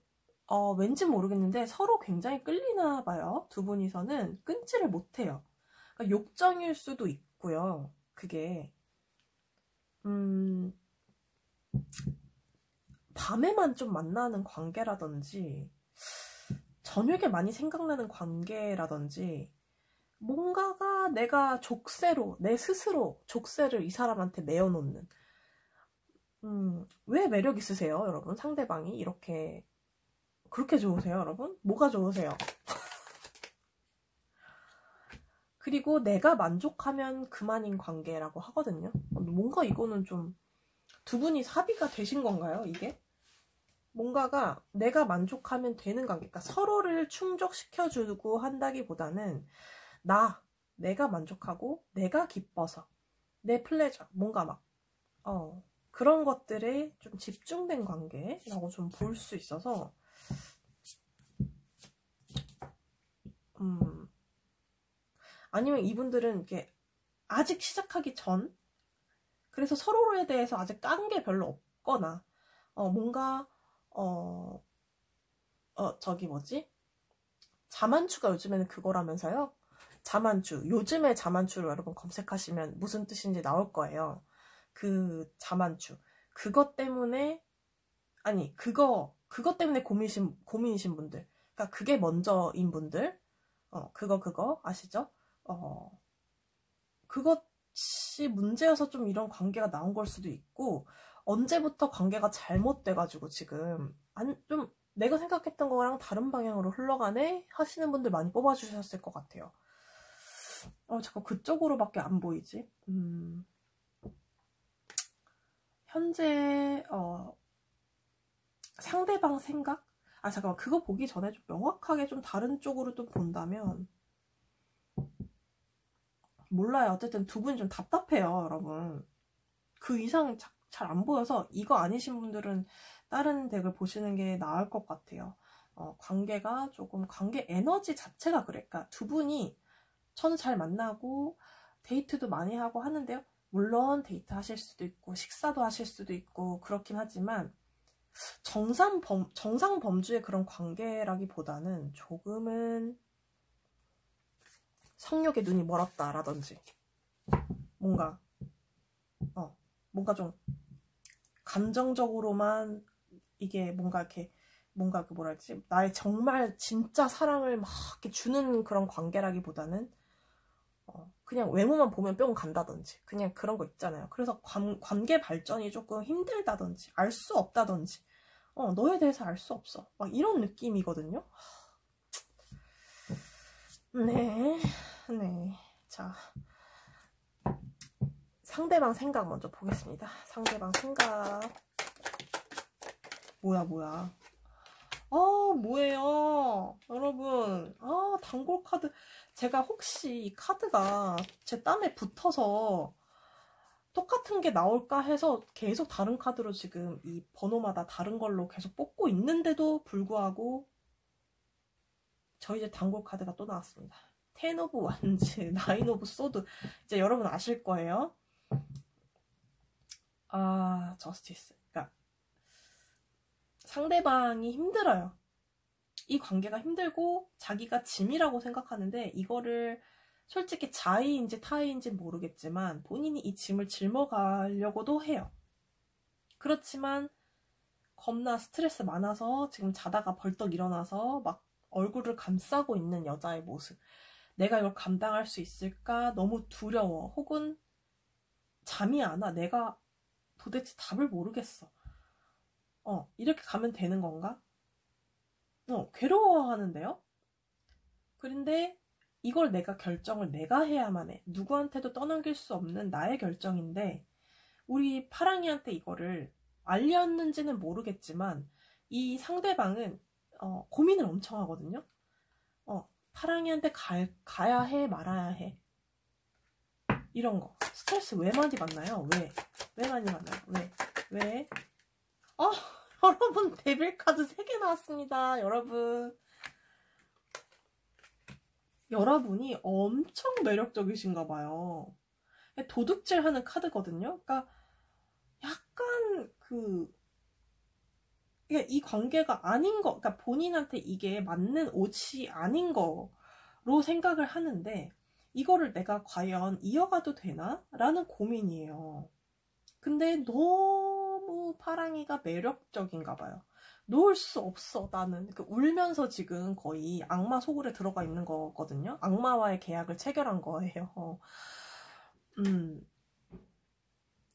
왠지 모르겠는데 서로 굉장히 끌리나 봐요. 두 분이서는 끊지를 못해요. 그러니까 욕정일 수도 있고요. 그게 밤에만 좀 만나는 관계라든지, 저녁에 많이 생각나는 관계라든지, 뭔가가 내가 내 스스로 족쇄를 이 사람한테 내어놓는. 왜 매력 있으세요, 여러분? 상대방이 그렇게 좋으세요, 여러분? 뭐가 좋으세요? 그리고 내가 만족하면 그만인 관계라고 하거든요. 뭔가 이거는 좀 두 분이 합의가 되신 건가요, 이게? 뭔가가 내가 만족하면 되는 관계. 그러니까 서로를 충족시켜주고 한다기보다는 내가 만족하고 내가 기뻐서 내 플레저, 뭔가 막 그런 것들에 좀 집중된 관계라고 좀 볼 수 있어서, 아니면 이분들은 이렇게 아직 시작하기 전, 그래서 서로에 대해서 아직 깐 게 별로 없거나, 뭔가 저기 뭐지? 자만추가 요즘에는 그거라면서요? 자만추. 요즘에 자만추를 여러분 검색하시면 무슨 뜻인지 나올 거예요. 그 자만추. 그것 때문에, 아니, 그것 때문에 고민이신 분들. 그러니까 그게 먼저인 분들. 그거 아시죠? 그것이 문제여서 좀 이런 관계가 나온 걸 수도 있고, 언제부터 관계가 잘못돼가지고 지금, 내가 생각했던 거랑 다른 방향으로 흘러가네 하시는 분들 많이 뽑아주셨을 것 같아요. 자꾸 그쪽으로밖에 안 보이지. 현재 상대방 생각? 잠깐만, 그거 보기 전에 좀 명확하게 좀 다른 쪽으로 또 본다면, 몰라요. 어쨌든 두 분이 좀 답답해요, 여러분. 그 이상 잘 안 보여서 이거 아니신 분들은 다른 덱을 보시는 게 나을 것 같아요. 관계가 조금, 관계 에너지 자체가 그래. 그러니까 두 분이 전 잘 만나고 데이트도 많이 하고 하는데요. 물론 데이트 하실 수도 있고 식사도 하실 수도 있고 그렇긴 하지만 정상 범주의 그런 관계라기보다는 조금은 성욕에 눈이 멀었다라든지 뭔가 좀 감정적으로만 이게 뭔가 이렇게 뭔가 그 뭐라 해야지, 나의 정말 진짜 사랑을 막 이렇게 주는 그런 관계라기보다는 그냥 외모만 보면 뿅 간다든지 그냥 그런 거 있잖아요. 그래서 관계 발전이 조금 힘들다든지 알 수 없다든지 너에 대해서 알 수 없어 막 이런 느낌이거든요. 네. 자, 상대방 생각 먼저 보겠습니다. 상대방 생각. 뭐야. 뭐예요 여러분. 단골 카드. 제가 혹시 이 카드가 제 땀에 붙어서 똑같은 게 나올까 해서 계속 다른 카드로 지금 이 번호마다 다른 걸로 계속 뽑고 있는데도 불구하고 저희 집 단골 카드가 또 나왔습니다. 10 오브 완즈, 9 오브 소드. 이제 여러분 아실 거예요. 저스티스. 그러니까 상대방이 힘들어요. 이 관계가 힘들고 자기가 짐이라고 생각하는데 이거를 솔직히 자의인지 타의인지 모르겠지만 본인이 이 짐을 짊어가려고도 해요. 그렇지만 겁나 스트레스 많아서 지금 자다가 벌떡 일어나서 막 얼굴을 감싸고 있는 여자의 모습. 내가 이걸 감당할 수 있을까? 너무 두려워. 혹은 잠이 안 와. 내가 도대체 답을 모르겠어. 이렇게 가면 되는 건가? 괴로워하는데요? 그런데 이걸 결정을 내가 해야만 해. 누구한테도 떠넘길 수 없는 나의 결정인데 우리 파랑이한테 이거를 알렸는지는 모르겠지만 이 상대방은 고민을 엄청 하거든요. 파랑이한테 가야 해 말아야 해. 이런 거 스트레스 왜 많이 받나요? 왜 많이 받나요? 왜? 여러분 데빌 카드 3개 나왔습니다. 여러분이 엄청 매력적이신가 봐요. 도둑질하는 카드거든요. 그러니까 약간 이 관계가 아닌 거, 그러니까 본인한테 이게 맞는 옷이 아닌 거로 생각을 하는데 이거를 내가 과연 이어가도 되나? 라는 고민이에요. 근데 너무 파랑이가 매력적인가 봐요. 놓을 수 없어. 나는 울면서 지금 거의 악마 속으로 들어가 있는 거거든요. 악마와의 계약을 체결한 거예요.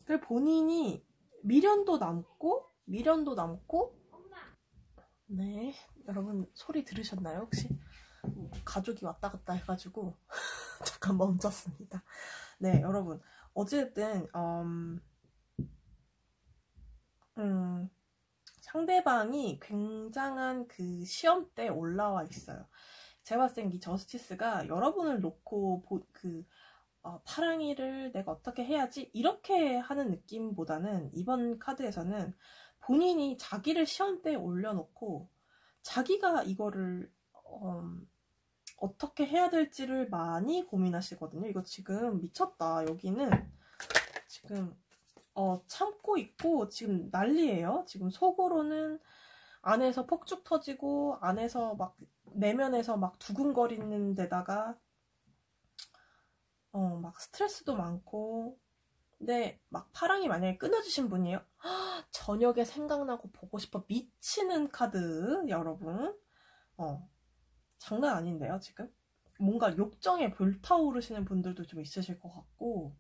그리고 본인이 미련도 남고 네, 여러분 소리 들으셨나요 혹시? 가족이 왔다 갔다 해가지고 잠깐 멈췄습니다. 네, 여러분 어쨌든 상대방이 굉장한 그 시험대에 올라와 있어요. 제가 봤을 땐 이 저스티스가 여러분을 놓고 파랑이를 내가 어떻게 해야지 이렇게 하는 느낌보다는 이번 카드에서는 본인이 자기를 시험대에 올려놓고 자기가 이거를 어떻게 해야 될지를 많이 고민하시거든요. 이거 지금 미쳤다. 여기는 지금 참고 있고 지금 난리예요. 지금 속으로는 안에서 폭죽 터지고 안에서 막 내면에서 막 두근거리는 데다가 막 스트레스도 많고. 근데 막 파랑이 만약에 끊어지신 분이에요. 저녁에 생각나고 보고 싶어 미치는 카드 여러분. 장난 아닌데요 지금? 뭔가 욕정에 불타오르시는 분들도 좀 있으실 것 같고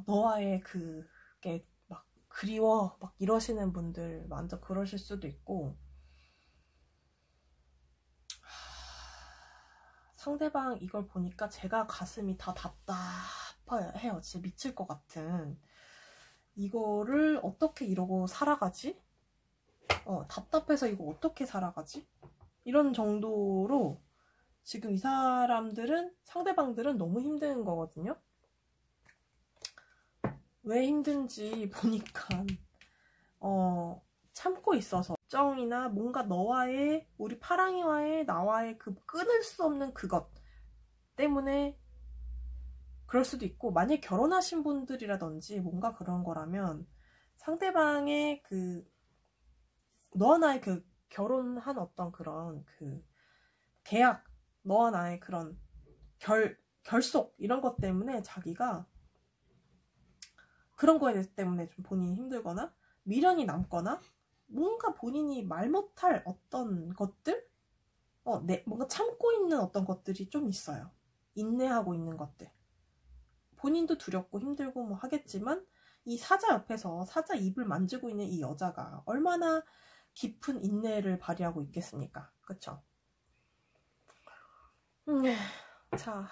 너와의 그게 막 그리워 막 이러시는 분들 완전 그러실 수도 있고 상대방 이걸 보니까 제가 가슴이 다 답답해요. 진짜 미칠 것 같은. 이거를 어떻게 이러고 살아가지? 답답해서 이거 어떻게 살아가지? 이런 정도로 지금 이 사람들은, 상대방들은 너무 힘든 거거든요. 왜 힘든지 보니까 참고 있어서 정이나 뭔가 너와의, 우리 파랑이와의 나와의 그 끊을 수 없는 그것 때문에 그럴 수도 있고, 만약에 결혼하신 분들이라든지 뭔가 그런 거라면 상대방의 그 너와 나의 그 결혼한 어떤 그런 그 계약, 너와 나의 그런 결속 이런 것 때문에 자기가 그런 거에 때문에 좀 본인이 힘들거나 미련이 남거나 뭔가 본인이 말 못할 어떤 것들, 뭔가 참고 있는 어떤 것들이 좀 있어요. 인내하고 있는 것들. 본인도 두렵고 힘들고 뭐 하겠지만 이 사자 옆에서 사자 입을 만지고 있는 이 여자가 얼마나 깊은 인내를 발휘하고 있겠습니까? 그쵸? 자,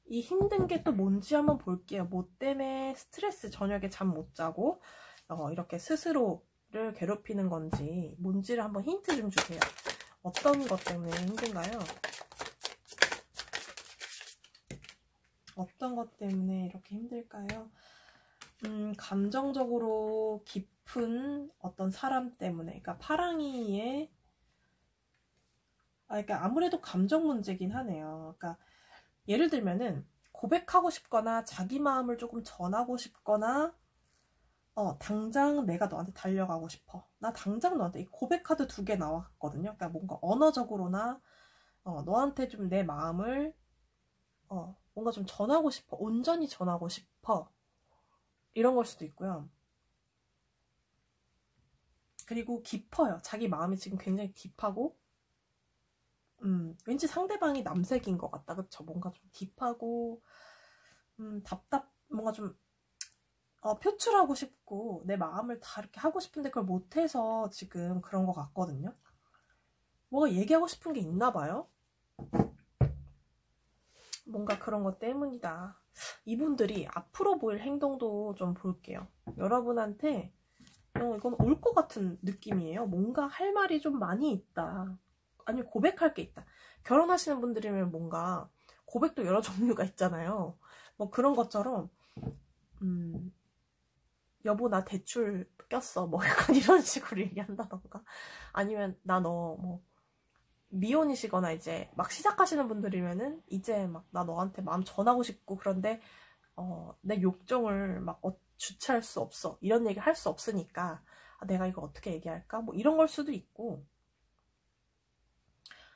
이 힘든 게 또 뭔지 한번 볼게요. 뭐 때문에 스트레스, 저녁에 잠 못 자고 이렇게 스스로를 괴롭히는 건지 뭔지를 한번 힌트 좀 주세요. 어떤 것 때문에 힘든가요? 어떤 것 때문에 이렇게 힘들까요? 감정적으로 깊은 어떤 사람 때문에, 그러니까 파랑이의, 그러니까 아무래도 감정 문제긴 하네요. 그러니까 예를 들면은 고백하고 싶거나 자기 마음을 조금 전하고 싶거나, 당장 내가 너한테 달려가고 싶어. 나 당장 너한테 이 고백 카드 2개 나왔거든요. 그러니까 뭔가 언어적으로나, 너한테 좀 내 마음을, 뭔가 좀 전하고 싶어. 온전히 전하고 싶어. 이런 걸 수도 있고요. 그리고 깊어요. 자기 마음이 지금 굉장히 딥하고, 왠지 상대방이 남색인 것 같다. 그쵸? 뭔가 좀 딥하고, 뭔가 좀, 표출하고 싶고, 내 마음을 다 이렇게 하고 싶은데 그걸 못해서 지금 그런 것 같거든요. 뭐가 얘기하고 싶은 게 있나 봐요? 뭔가 그런 것 때문이다. 이분들이 앞으로 보일 행동도 좀 볼게요. 여러분한테, 이건 올 것 같은 느낌이에요. 뭔가 할 말이 좀 많이 있다. 아니면 고백할 게 있다. 결혼하시는 분들이면 뭔가 고백도 여러 종류가 있잖아요. 뭐 그런 것처럼 여보 나 대출 꼈어 뭐 약간 이런 식으로 얘기한다던가, 아니면 나 너 뭐 미혼이시거나 이제 막 시작하시는 분들이면은 이제 막 나 너한테 마음 전하고 싶고, 그런데 내 욕정을 막 주체할 수 없어, 이런 얘기 할 수 없으니까 내가 이거 어떻게 얘기할까 뭐 이런 걸 수도 있고,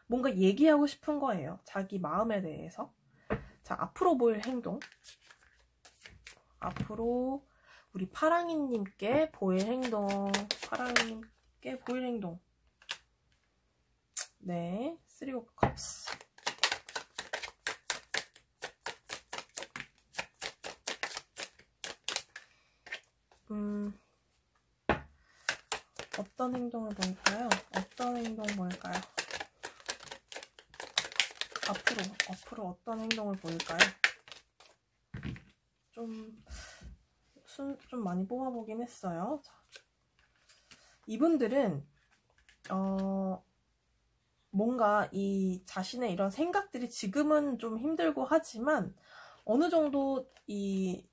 뭔가 얘기하고 싶은 거예요. 자기 마음에 대해서. 자, 앞으로 보일 행동. 앞으로 우리 파랑이님께 보일 행동. 파랑이님께 보일 행동. 네, 3 of Cups. 어떤 행동을 보일까요? 어떤 행동 보일까요? 앞으로 어떤 행동을 보일까요? 좀 많이 뽑아보긴 했어요. 자, 이분들은 뭔가 이 자신의 이런 생각들이 지금은 좀 힘들고 하지만 어느 정도 이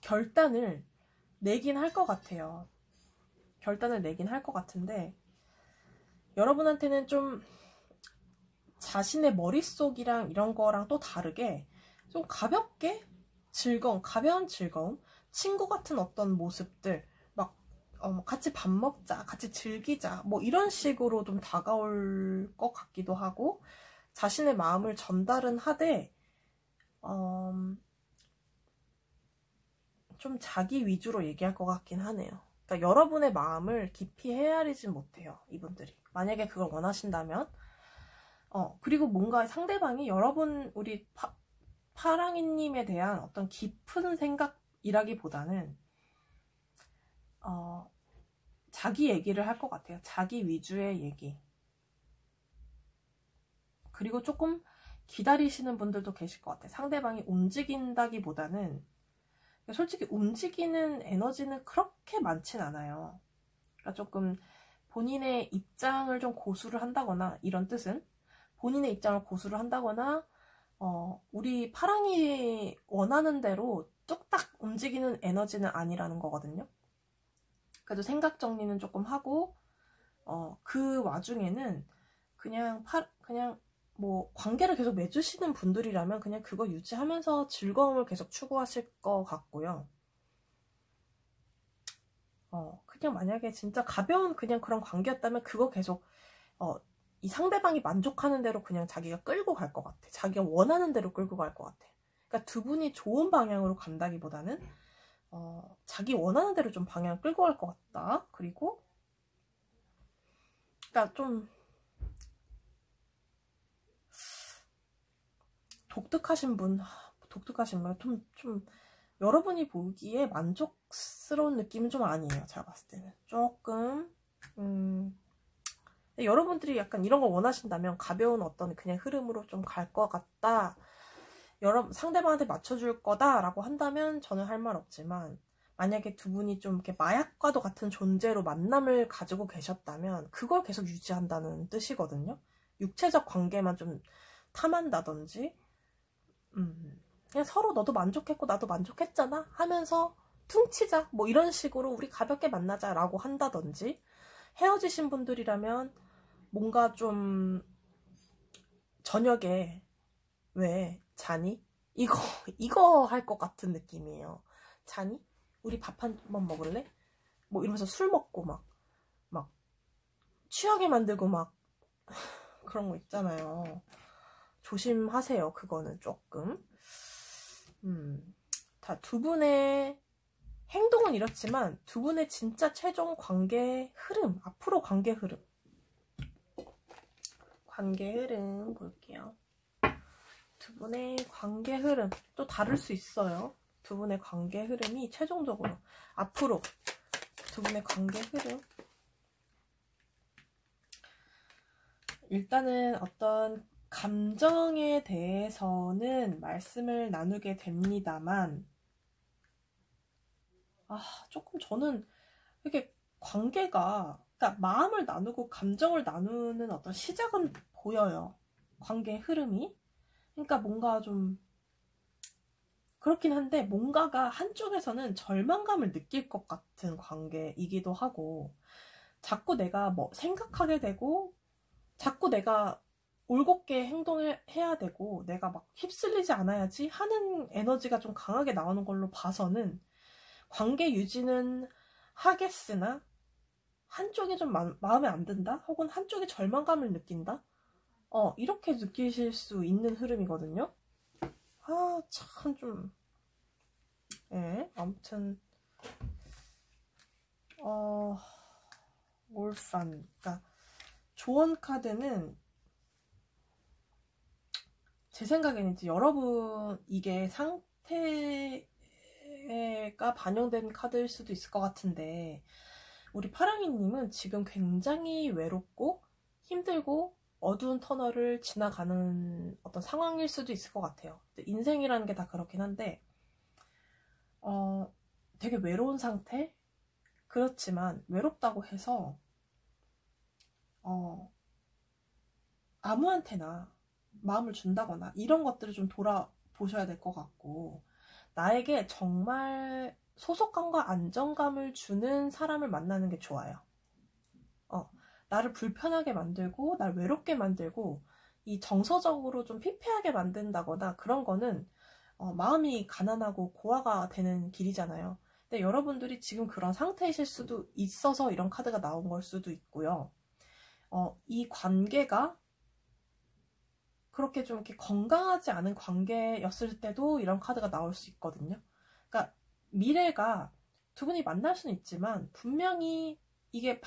결단을 내긴 할 것 같아요. 결단을 내긴 할 것 같은데, 여러분한테는 좀 자신의 머릿속이랑 이런 거랑 또 다르게 좀 가볍게 가벼운 즐거움, 친구 같은 어떤 모습들, 막 같이 밥 먹자, 같이 즐기자, 뭐 이런 식으로 좀 다가올 것 같기도 하고, 자신의 마음을 전달은 하되 좀 자기 위주로 얘기할 것 같긴 하네요. 그러니까 여러분의 마음을 깊이 헤아리진 못해요, 이분들이. 만약에 그걸 원하신다면. 그리고 뭔가 상대방이 우리 파랑이님에 대한 어떤 깊은 생각이라기보다는 자기 얘기를 할 것 같아요. 자기 위주의 얘기. 그리고 조금 기다리시는 분들도 계실 것 같아요. 상대방이 움직인다기보다는 솔직히 움직이는 에너지는 그렇게 많진 않아요. 그러니까 조금 본인의 입장을 좀 고수를 한다거나, 이런 뜻은 본인의 입장을 고수를 한다거나, 우리 파랑이 원하는 대로 뚝딱 움직이는 에너지는 아니라는 거거든요. 그래도 생각 정리는 조금 하고, 그 와중에는 그냥 뭐 관계를 계속 맺으시는 분들이라면 그냥 그거 유지하면서 즐거움을 계속 추구하실 것 같고요. 그냥 만약에 진짜 가벼운 그냥 그런 관계였다면 그거 계속 이 상대방이 만족하는 대로 그냥 자기가 끌고 갈 것 같아. 자기가 원하는 대로 끌고 갈 것 같아. 그러니까 두 분이 좋은 방향으로 간다기보다는 자기 원하는 대로 좀 방향을 끌고 갈 것 같다. 그리고 그러니까 좀 독특하신 분 좀 여러분이 보기에 만족스러운 느낌은 좀 아니에요. 제가 봤을 때는 조금 여러분들이 약간 이런 걸 원하신다면 가벼운 어떤 그냥 흐름으로 좀 갈 것 같다, 상대방한테 맞춰줄 거다 라고 한다면 저는 할 말 없지만, 만약에 두 분이 좀 이렇게 마약과도 같은 존재로 만남을 가지고 계셨다면 그걸 계속 유지한다는 뜻이거든요. 육체적 관계만 좀 탐한다든지, 그냥 서로 너도 만족했고 나도 만족했잖아 하면서 퉁치자, 뭐 이런 식으로 우리 가볍게 만나자 라고 한다든지, 헤어지신 분들이라면 뭔가 좀 저녁에 왜 자니? 이거 할 것 같은 느낌이에요. 자니? 우리 밥 한 번 먹을래? 뭐 이러면서 술 먹고 막 취하게 만들고 막 그런 거 있잖아요. 조심하세요. 그거는 조금. 두 분의 행동은 이렇지만 두 분의 진짜 최종 관계 흐름, 앞으로 관계 흐름 볼게요. 두 분의 관계 흐름 또 다를 수 있어요. 두 분의 관계 흐름이 최종적으로 앞으로 두 분의 관계 흐름, 일단은 어떤 감정에 대해서는 말씀을 나누게 됩니다만, 조금 저는 이렇게 관계가, 그러니까 마음을 나누고 감정을 나누는 어떤 시작은 보여요. 관계 흐름이. 그러니까 뭔가 좀 그렇긴 한데, 뭔가가 한쪽에서는 절망감을 느낄 것 같은 관계이기도 하고, 자꾸 내가 뭐 생각하게 되고, 자꾸 내가 올곧게 행동해야 되고, 내가 막 휩쓸리지 않아야지 하는 에너지가 좀 강하게 나오는 걸로 봐서는 관계 유지는 하겠으나 한쪽이 좀 마음에 안 든다? 혹은 한쪽이 절망감을 느낀다? 이렇게 느끼실 수 있는 흐름이거든요. 참 좀, 예, 아무튼, 올산. 그러니까 조언 카드는 제 생각에는 이제 여러분 이게 상태가 반영된 카드일 수도 있을 것 같은데, 우리 파랑이님은 지금 굉장히 외롭고 힘들고 어두운 터널을 지나가는 어떤 상황일 수도 있을 것 같아요. 인생이라는 게 다 그렇긴 한데, 되게 외로운 상태? 그렇지만 외롭다고 해서 아무한테나 마음을 준다거나 이런 것들을 좀 돌아보셔야 될 것 같고, 나에게 정말 소속감과 안정감을 주는 사람을 만나는 게 좋아요. 나를 불편하게 만들고 날 외롭게 만들고 이 정서적으로 좀 피폐하게 만든다거나 그런 거는 마음이 가난하고 고아가 되는 길이잖아요. 근데 여러분들이 지금 그런 상태이실 수도 있어서 이런 카드가 나온 걸 수도 있고요. 이 관계가 그렇게 좀 이렇게 건강하지 않은 관계였을 때도 이런 카드가 나올 수 있거든요. 그러니까 미래가 두 분이 만날 수는 있지만 분명히 이게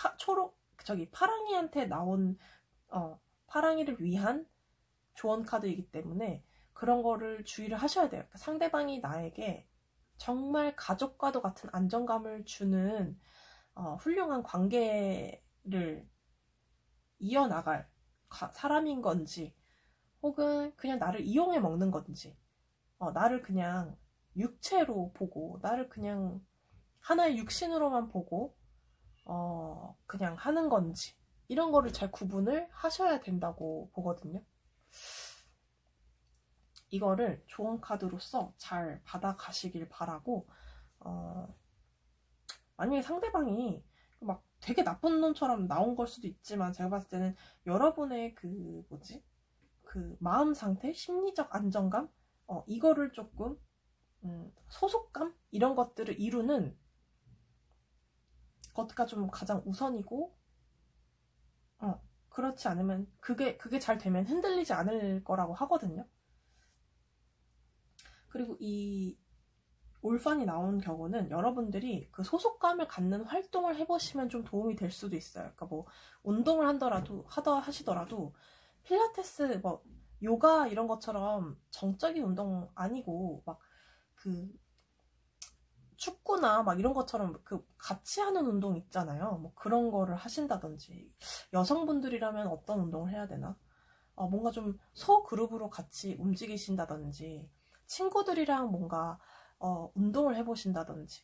파랑이한테 나온 파랑이를 위한 조언 카드이기 때문에 그런 거를 주의를 하셔야 돼요. 그러니까 상대방이 나에게 정말 가족과도 같은 안정감을 주는 훌륭한 관계를 이어나갈 사람인 건지, 혹은 그냥 나를 이용해 먹는 건지, 나를 그냥 육체로 보고, 나를 그냥 하나의 육신으로만 보고, 그냥 하는 건지, 이런 거를 잘 구분을 하셔야 된다고 보거든요. 이거를 좋은 카드로서 잘 받아가시길 바라고, 만약에 상대방이 막 되게 나쁜 놈처럼 나온 걸 수도 있지만, 제가 봤을 때는 여러분의 그 마음 상태, 심리적 안정감, 이거를 조금, 소속감? 이런 것들을 이루는 것가 좀 가장 우선이고, 그렇지 않으면, 그게 잘 되면 흔들리지 않을 거라고 하거든요. 그리고 이 올판이 나온 경우는 여러분들이 그 소속감을 갖는 활동을 해보시면 좀 도움이 될 수도 있어요. 그러니까 뭐 운동을 하시더라도 필라테스, 뭐 요가 이런 것처럼 정적인 운동 아니고 막 그 축구나 막 이런 것처럼 그 같이 하는 운동 있잖아요. 뭐 그런 거를 하신다든지, 여성분들이라면 어떤 운동을 해야 되나? 뭔가 좀 소그룹으로 같이 움직이신다든지, 친구들이랑 뭔가 운동을 해보신다든지,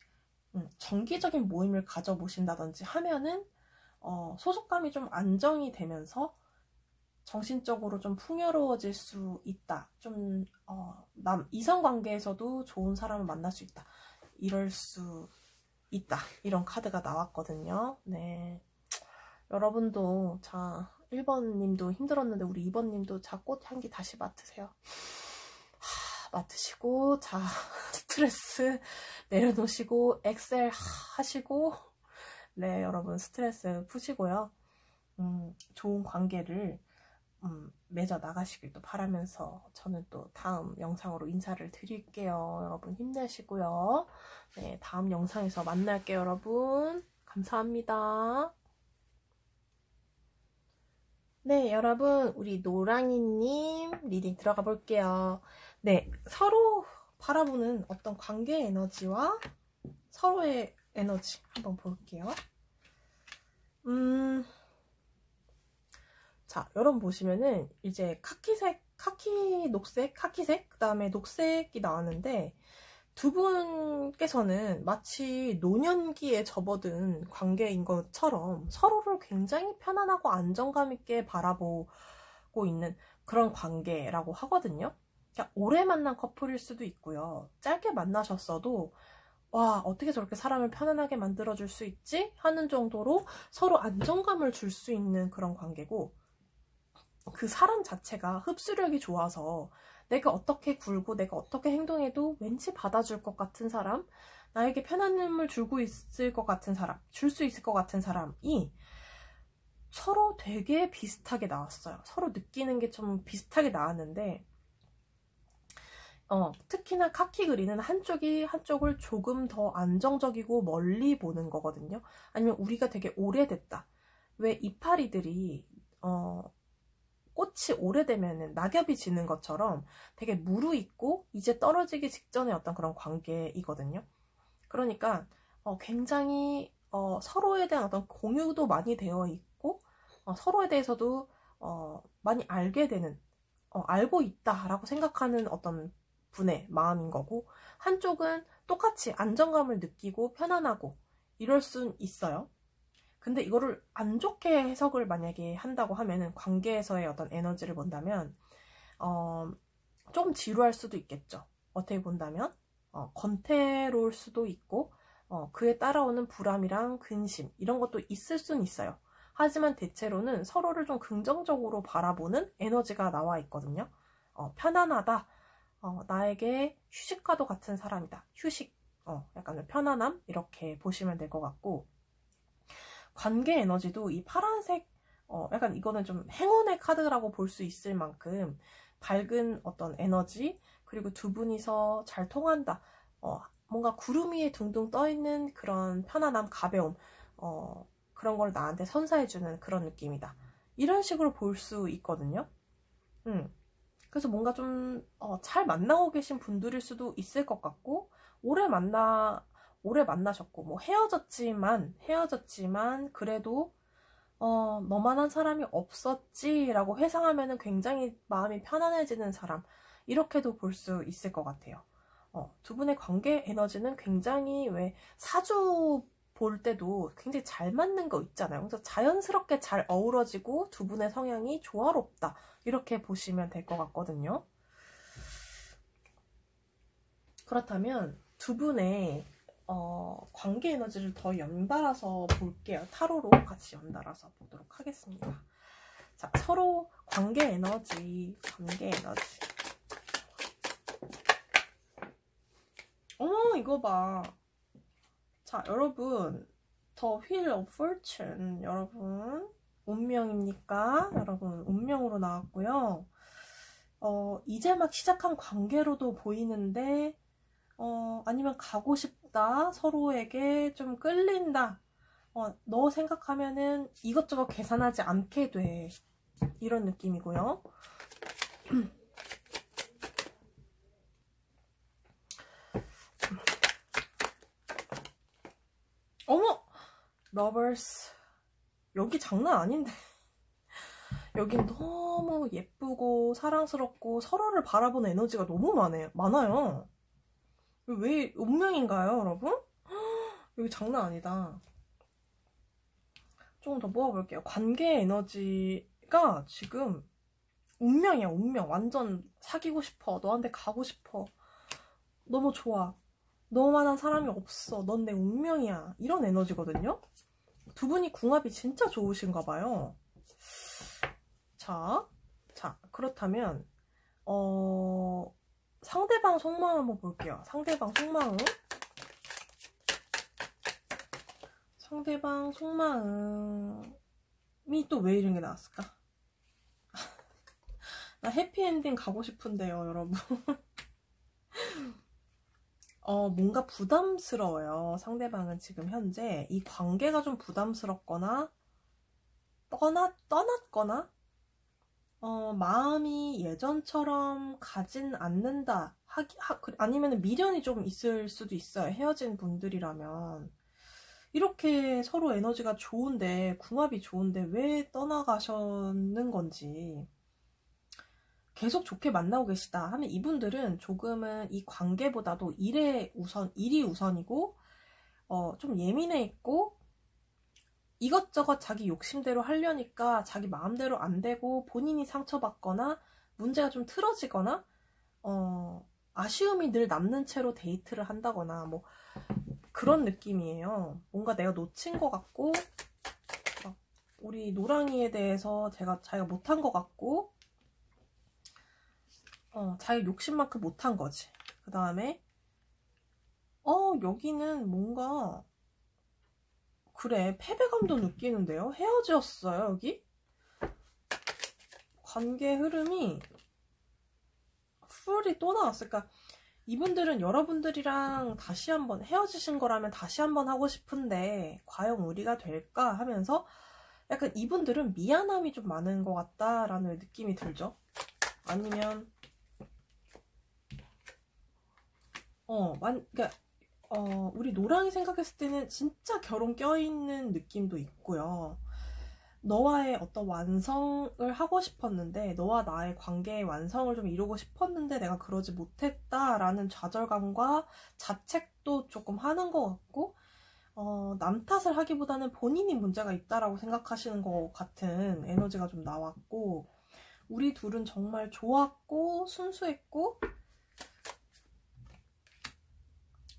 정기적인 모임을 가져보신다든지 하면은 소속감이 좀 안정이 되면서 정신적으로 좀 풍요로워질 수 있다. 좀 이성 관계에서도 좋은 사람을 만날 수 있다. 이럴 수 있다. 이런 카드가 나왔거든요. 네. 여러분도 자 1번님도 힘들었는데 우리 2번님도 자 꽃향기 다시 맡으세요. 맡으시고 자 스트레스 내려놓으시고 엑셀 하시고, 네 여러분 스트레스 푸시고요. 좋은 관계를 맺어 나가시길 또 바라면서 저는 또 다음 영상으로 인사를 드릴게요. 여러분 힘내시고요. 네, 다음 영상에서 만날게요. 여러분 감사합니다. 네, 여러분 우리 노랑이님 리딩 들어가 볼게요. 네, 서로 바라보는 어떤 관계 에너지와 서로의 에너지 한번 볼게요. 자, 여러분 보시면은 이제 카키색, 그 다음에 녹색이 나왔는데, 두 분께서는 마치 노년기에 접어든 관계인 것처럼 서로를 굉장히 편안하고 안정감 있게 바라보고 있는 그런 관계라고 하거든요. 그러니까 오래 만난 커플일 수도 있고요. 짧게 만나셨어도 와, 어떻게 저렇게 사람을 편안하게 만들어줄 수 있지? 하는 정도로 서로 안정감을 줄 수 있는 그런 관계고, 그 사람 자체가 흡수력이 좋아서 내가 어떻게 굴고 내가 어떻게 행동해도 왠지 받아줄 것 같은 사람, 나에게 편안함을 주고 있을 것 같은 사람, 줄 수 있을 것 같은 사람이 서로 되게 비슷하게 나왔어요. 서로 느끼는 게 좀 비슷하게 나왔는데, 특히나 카키 그린은 한쪽을 조금 더 안정적이고 멀리 보는 거거든요. 아니면 우리가 되게 오래됐다. 왜 이파리들이 꽃이 오래되면 낙엽이 지는 것처럼 되게 무르익고 이제 떨어지기 직전의 어떤 그런 관계이거든요. 그러니까 굉장히 서로에 대한 어떤 공유도 많이 되어 있고, 서로에 대해서도 많이 알게 되는, 알고 있다라고 생각하는 어떤 분의 마음인 거고, 한쪽은 똑같이 안정감을 느끼고 편안하고 이럴 순 있어요. 근데 이거를 안 좋게 해석을 만약에 한다고 하면은, 관계에서의 어떤 에너지를 본다면 조금 지루할 수도 있겠죠. 어떻게 본다면 권태로울 수도 있고, 그에 따라오는 불안이랑 근심 이런 것도 있을 수는 있어요. 하지만 대체로는 서로를 좀 긍정적으로 바라보는 에너지가 나와 있거든요. 편안하다, 나에게 휴식과도 같은 사람이다. 휴식, 약간 편안함 이렇게 보시면 될 것 같고, 관계 에너지도 이 파란색, 약간 이거는 좀 행운의 카드라고 볼 수 있을 만큼 밝은 어떤 에너지, 그리고 두 분이서 잘 통한다, 뭔가 구름 위에 둥둥 떠있는 그런 편안함, 가벼움, 그런 걸 나한테 선사해주는 그런 느낌이다. 이런 식으로 볼 수 있거든요. 그래서 뭔가 좀 잘 만나고 계신 분들일 수도 있을 것 같고, 오래 만나셨고, 뭐 헤어졌지만 그래도 너만한 사람이 없었지 라고 회상하면은 굉장히 마음이 편안해지는 사람, 이렇게도 볼 수 있을 것 같아요. 두 분의 관계 에너지는 굉장히 왜 사주 볼 때도 굉장히 잘 맞는 거 있잖아요. 그래서 자연스럽게 잘 어우러지고 두 분의 성향이 조화롭다, 이렇게 보시면 될 것 같거든요. 그렇다면 두 분의 관계 에너지를 더 연달아서 볼게요. 타로로 같이 연달아서 보도록 하겠습니다. 자, 서로 관계 에너지. 어머, 이거 봐. 자, 여러분, The Wheel of Fortune, 여러분, 운명입니까? 여러분, 운명으로 나왔고요. 이제 막 시작한 관계로도 보이는데, 아니면 가고 싶다, 서로에게 좀 끌린다, 너 생각하면은 이것저것 계산하지 않게 돼, 이런 느낌이고요. 어머! 러버스. 여기 장난 아닌데. 여긴 너무 예쁘고 사랑스럽고 서로를 바라보는 에너지가 너무 많아요. 왜 운명인가요, 여러분? 여기 장난 아니다. 조금 더 모아볼게요. 관계 에너지가 지금 운명이야, 운명. 완전 사귀고 싶어. 너한테 가고 싶어. 너무 좋아. 너만한 사람이 없어. 넌 내 운명이야. 이런 에너지거든요. 두 분이 궁합이 진짜 좋으신가 봐요. 자, 그렇다면 상대방 속마음 한번 볼게요. 상대방 속마음이 또 왜 이런 게 나왔을까? 나 해피엔딩 가고 싶은데요, 여러분. 뭔가 부담스러워요. 상대방은 지금 현재 이 관계가 좀 부담스럽거나 떠났거나 마음이 예전처럼 가진 않는다, 아니면 미련이 좀 있을 수도 있어요. 헤어진 분들이라면. 이렇게 서로 에너지가 좋은데, 궁합이 좋은데 왜 떠나가셨는 건지, 계속 좋게 만나고 계시다 하면 이분들은 조금은 이 관계보다도 일이 우선이고, 좀 예민해 있고, 이것저것 자기 욕심대로 하려니까 자기 마음대로 안 되고 본인이 상처받거나 문제가 좀 틀어지거나 아쉬움이 늘 남는 채로 데이트를 한다거나 뭐 그런 느낌이에요. 뭔가 내가 놓친 것 같고, 우리 노랑이에 대해서 자기가 못한 것 같고, 자기 욕심만큼 못한 거지. 그 다음에 여기는 뭔가, 그래, 패배감도 느끼는데요. 헤어졌어요, 여기? 관계 흐름이 풀이 또 나왔을까? 이분들은 여러분들이랑 다시 한번 헤어지신 거라면 다시 한번 하고 싶은데 과연 우리가 될까 하면서 약간 이분들은 미안함이 좀 많은 것 같다라는 느낌이 들죠. 아니면 그러니까 우리 노랑이 생각했을 때는 진짜 결혼 껴있는 느낌도 있고요. 너와의 어떤 완성을 하고 싶었는데, 너와 나의 관계의 완성을 좀 이루고 싶었는데 내가 그러지 못했다라는 좌절감과 자책도 조금 하는 것 같고, 남 탓을 하기보다는 본인이 문제가 있다라고 생각하시는 것 같은 에너지가 좀 나왔고, 우리 둘은 정말 좋았고 순수했고,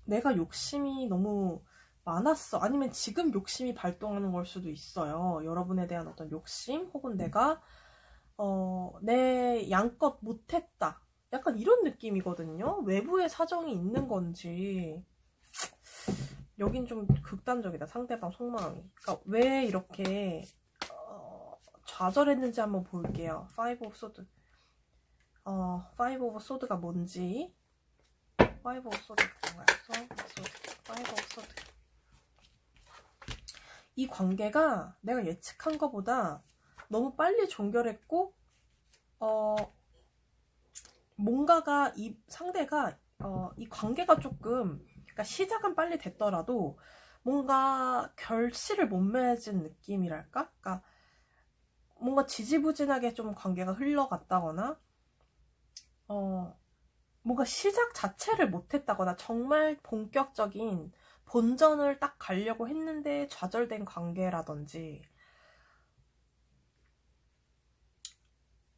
내가 욕심이 너무 많았어. 아니면 지금 욕심이 발동하는 걸 수도 있어요. 여러분에 대한 어떤 욕심, 혹은 내가 내 양껏 못했다, 약간 이런 느낌이거든요. 외부의 사정이 있는 건지. 여긴 좀 극단적이다, 상대방 속마음이. 그러니까 왜 이렇게 좌절했는지 한번 볼게요. Five of Swords. Five of Swords가 뭔지. Five of Swords 뭔가요? Five of Swords. 이 관계가 내가 예측한 것보다 너무 빨리 종결했고, 뭔가가 이 상대가 이 관계가 조금, 그러니까 시작은 빨리 됐더라도 뭔가 결실을 못 맺은 느낌이랄까? 그러니까 뭔가 지지부진하게 좀 관계가 흘러갔다거나 뭔가 시작 자체를 못했다거나 정말 본격적인 본전을 딱 가려고 했는데 좌절된 관계라든지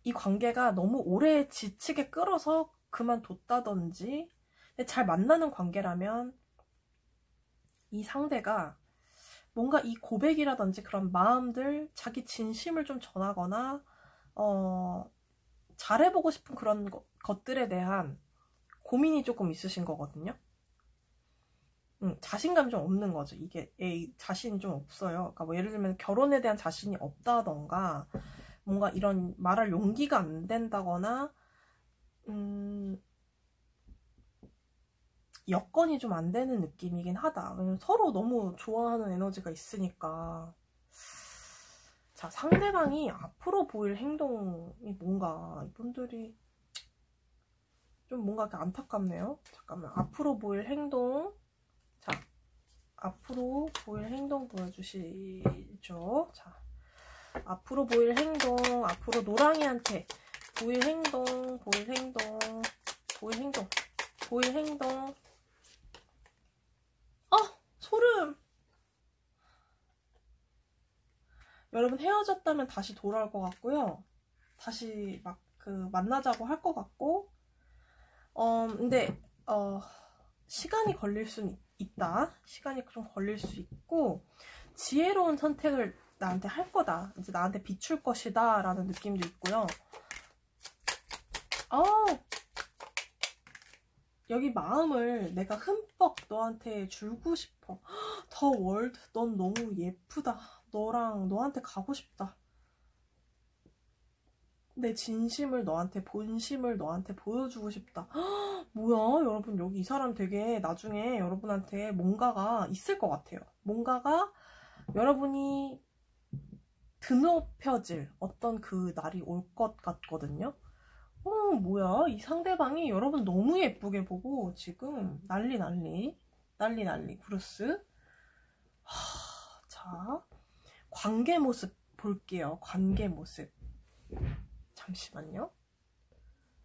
이 관계가 너무 오래 지치게 끌어서 그만뒀다든지 잘 만나는 관계라면 이 상대가 뭔가 이 고백이라든지 그런 마음들, 자기 진심을 좀 전하거나 잘해보고 싶은 그런 것들에 대한 고민이 조금 있으신 거거든요. 자신감이 좀 없는 거죠. 이게 자신이 좀 없어요. 그러니까 뭐 예를 들면 결혼에 대한 자신이 없다던가 뭔가 이런 말할 용기가 안 된다거나 여건이 좀 안 되는 느낌이긴 하다. 왜냐면 서로 너무 좋아하는 에너지가 있으니까. 자, 상대방이 앞으로 보일 행동이 뭔가 이분들이 좀 뭔가 안타깝네요. 잠깐만. 앞으로 보일 행동. 자, 앞으로 보일 행동 보여주시죠. 자, 앞으로 보일 행동. 앞으로 노랑이한테 보일 행동. 보일 행동. 보일 행동. 보일 행동. 소름. 여러분 헤어졌다면 다시 돌아올 것 같고요. 다시 막 만나자고 할 것 같고 근데 시간이 걸릴 수 있다. 시간이 좀 걸릴 수 있고 지혜로운 선택을 나한테 할 거다. 이제 나한테 비출 것이다 라는 느낌도 있고요. 여기 마음을 내가 흠뻑 너한테 주고 싶어. 더 월드, 넌 너무 예쁘다. 너한테 가고 싶다. 내 진심을 너한테, 본심을 너한테 보여주고 싶다. 뭐야, 여러분, 여기 이 사람 되게 나중에 여러분한테 뭔가가 있을 것 같아요. 뭔가가 여러분이 드높여질 어떤 그 날이 올 것 같거든요. 뭐야, 이 상대방이 여러분 너무 예쁘게 보고 지금 난리 브루스. 자, 관계 모습 볼게요. 관계 모습. 잠시만요.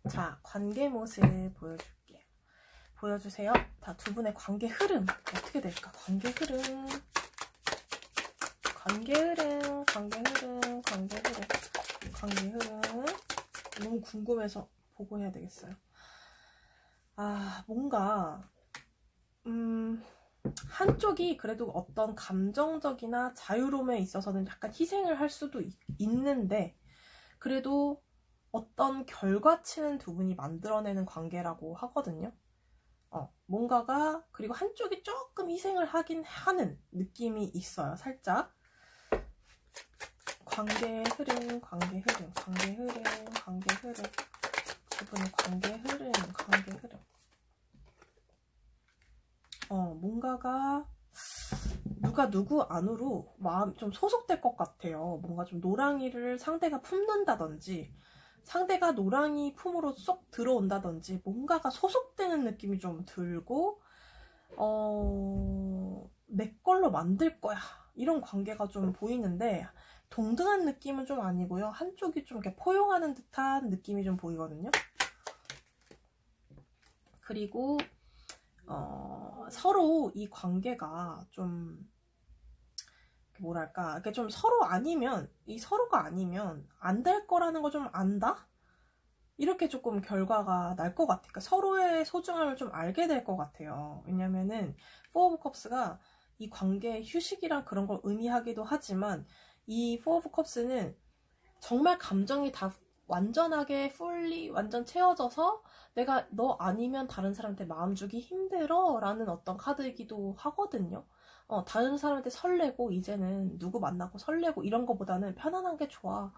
자, 관계 모습 보여줄게요. 보여주세요. 자, 두 분의 관계 흐름 어떻게 될까? 관계 흐름. 너무 궁금해서 보고 해야 되겠어요. 뭔가 한쪽이 그래도 어떤 감정적이나 자유로움에 있어서는 약간 희생을 할 수도 있는데 그래도 어떤 결과치는 두 분이 만들어내는 관계라고 하거든요. 뭔가가 그리고 한쪽이 조금 희생을 하긴 하는 느낌이 있어요. 살짝. 관계 흐름. 두 분의 관계 흐름. 뭔가가 누가 누구 안으로 마음 좀 소속될 것 같아요. 뭔가 좀 노랑이를 상대가 품는다든지 상대가 노랑이 품으로 쏙 들어온다든지 뭔가가 소속되는 느낌이 좀 들고 내 걸로 만들 거야 이런 관계가 좀 보이는데 동등한 느낌은 좀 아니고요. 한쪽이 좀 이렇게 포용하는 듯한 느낌이 좀 보이거든요. 그리고 서로 이 관계가 좀 뭐랄까 이게 좀 서로가 아니면 안 될 거라는 거 좀 안다? 이렇게 조금 결과가 날 것 같아요. 그러니까 서로의 소중함을 좀 알게 될 것 같아요. 왜냐면은 포 오브 컵스가 이 관계의 휴식이랑 그런 걸 의미하기도 하지만 이 포 오브 컵스는 정말 감정이 다 완전하게 완전 채워져서 내가 너 아니면 다른 사람한테 마음 주기 힘들어 라는 어떤 카드이기도 하거든요. 다른 사람한테 설레고 이제는 누구 만나고 설레고 이런 거보다는 편안한 게 좋아.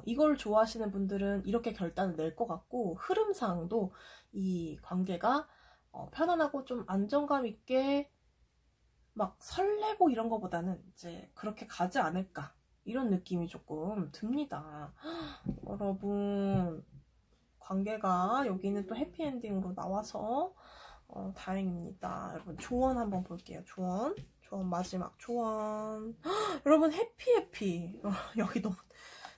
이걸 좋아하시는 분들은 이렇게 결단을 낼 것 같고 흐름상도 이 관계가 편안하고 좀 안정감 있게 막 설레고 이런 거보다는 이제 그렇게 가지 않을까 이런 느낌이 조금 듭니다. 여러분 관계가 여기는 또 해피엔딩으로 나와서 다행입니다. 여러분 조언 한번 볼게요. 조언. 조언 마지막 조언. 여러분 해피. 여기 너무.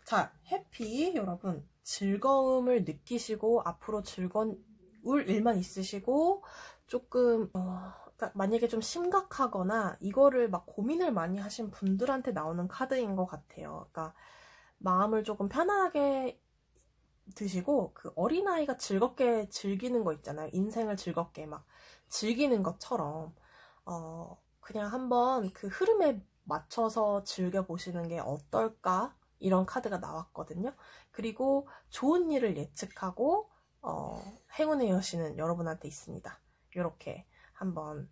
자, 해피 여러분 즐거움을 느끼시고 앞으로 즐거울 일만 있으시고 조금 그러니까 만약에 좀 심각하거나 이거를 막 고민을 많이 하신 분들한테 나오는 카드인 것 같아요. 그러니까 마음을 조금 편안하게 드시고 그 어린아이가 즐겁게 즐기는 거 있잖아요. 인생을 즐겁게 막 즐기는 것처럼 그냥 한번 그 흐름에 맞춰서 즐겨보시는 게 어떨까? 이런 카드가 나왔거든요. 그리고 좋은 일을 예측하고 행운의 여신은 여러분한테 있습니다. 이렇게 한번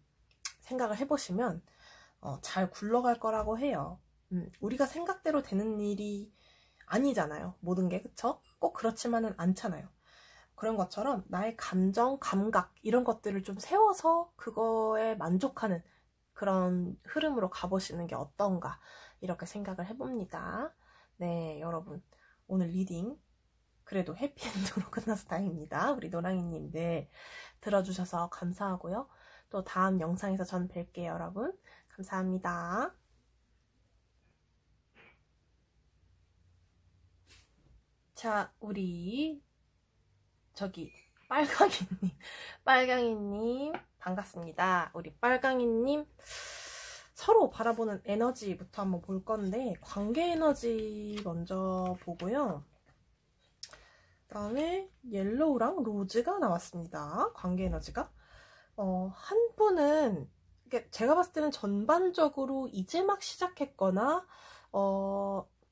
생각을 해보시면 잘 굴러갈 거라고 해요. 우리가 생각대로 되는 일이 아니잖아요. 모든 게 그쵸? 꼭 그렇지만은 않잖아요. 그런 것처럼 나의 감정, 감각 이런 것들을 좀 세워서 그거에 만족하는 그런 흐름으로 가보시는 게 어떤가 이렇게 생각을 해봅니다. 네, 여러분 오늘 리딩 그래도 해피엔드로 끝나서 다행입니다. 우리 노랑이님들 들어주셔서 감사하고요. 또 다음 영상에서 전 뵐게요, 여러분. 감사합니다. 자, 우리 저기 빨강이님 반갑습니다. 우리 빨강이님 서로 바라보는 에너지부터 한번 볼 건데 관계 에너지 먼저 보고요. 그 다음에 옐로우랑 로즈가 나왔습니다. 관계 에너지가 한 분은 제가 봤을 때는 전반적으로 이제 막 시작했거나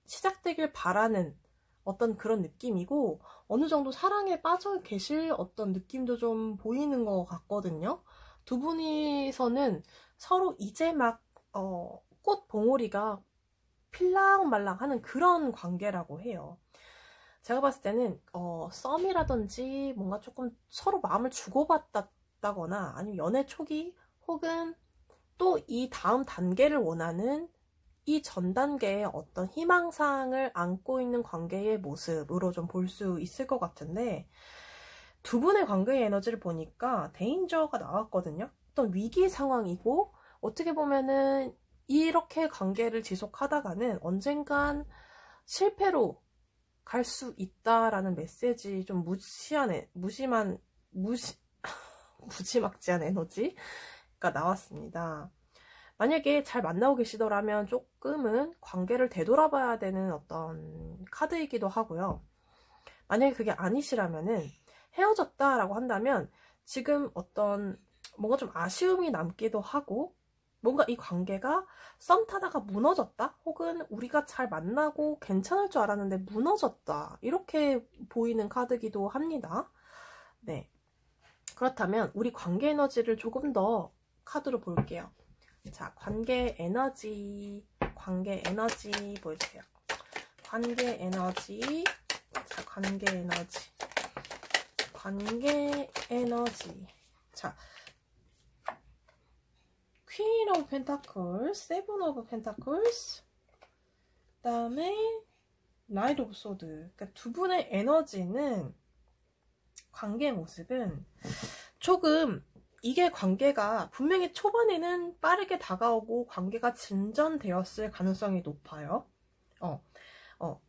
시작되길 바라는 어떤 그런 느낌이고 어느 정도 사랑에 빠져 계실 어떤 느낌도 좀 보이는 것 같거든요. 두 분이서는 서로 이제 막 꽃 봉오리가 필랑말랑 하는 그런 관계라고 해요. 제가 봤을 때는 썸이라든지 뭔가 조금 서로 마음을 주고받았다거나 아니면 연애 초기 혹은 또 이 다음 단계를 원하는 이 전 단계의 어떤 희망사항을 안고 있는 관계의 모습으로 좀 볼 수 있을 것 같은데 두 분의 관계의 에너지를 보니까 데인저가 나왔거든요. 어떤 위기 상황이고 어떻게 보면은 이렇게 관계를 지속하다가는 언젠간 실패로 갈 수 있다라는 메시지 좀 무지막지한 에너지가 나왔습니다. 만약에 잘 만나고 계시더라면 조금은 관계를 되돌아봐야 되는 어떤 카드이기도 하고요. 만약에 그게 아니시라면은 헤어졌다라고 한다면 지금 어떤 뭔가 좀 아쉬움이 남기도 하고 뭔가 이 관계가 썸 타다가 무너졌다? 혹은 우리가 잘 만나고 괜찮을 줄 알았는데 무너졌다. 이렇게 보이는 카드기도 합니다. 네. 그렇다면 우리 관계 에너지를 조금 더 카드로 볼게요. 자, 관계 에너지 보여주세요. 관계 에너지. 자, 관계 에너지. 자, 퀸 오브 펜타클스, 세븐 오브 펜타클스, 그 다음에 나이트 오브 소드. 그러니까 두 분의 에너지는 관계의 모습은 조금 이게 관계가 분명히 초반에는 빠르게 다가오고 관계가 진전되었을 가능성이 높아요.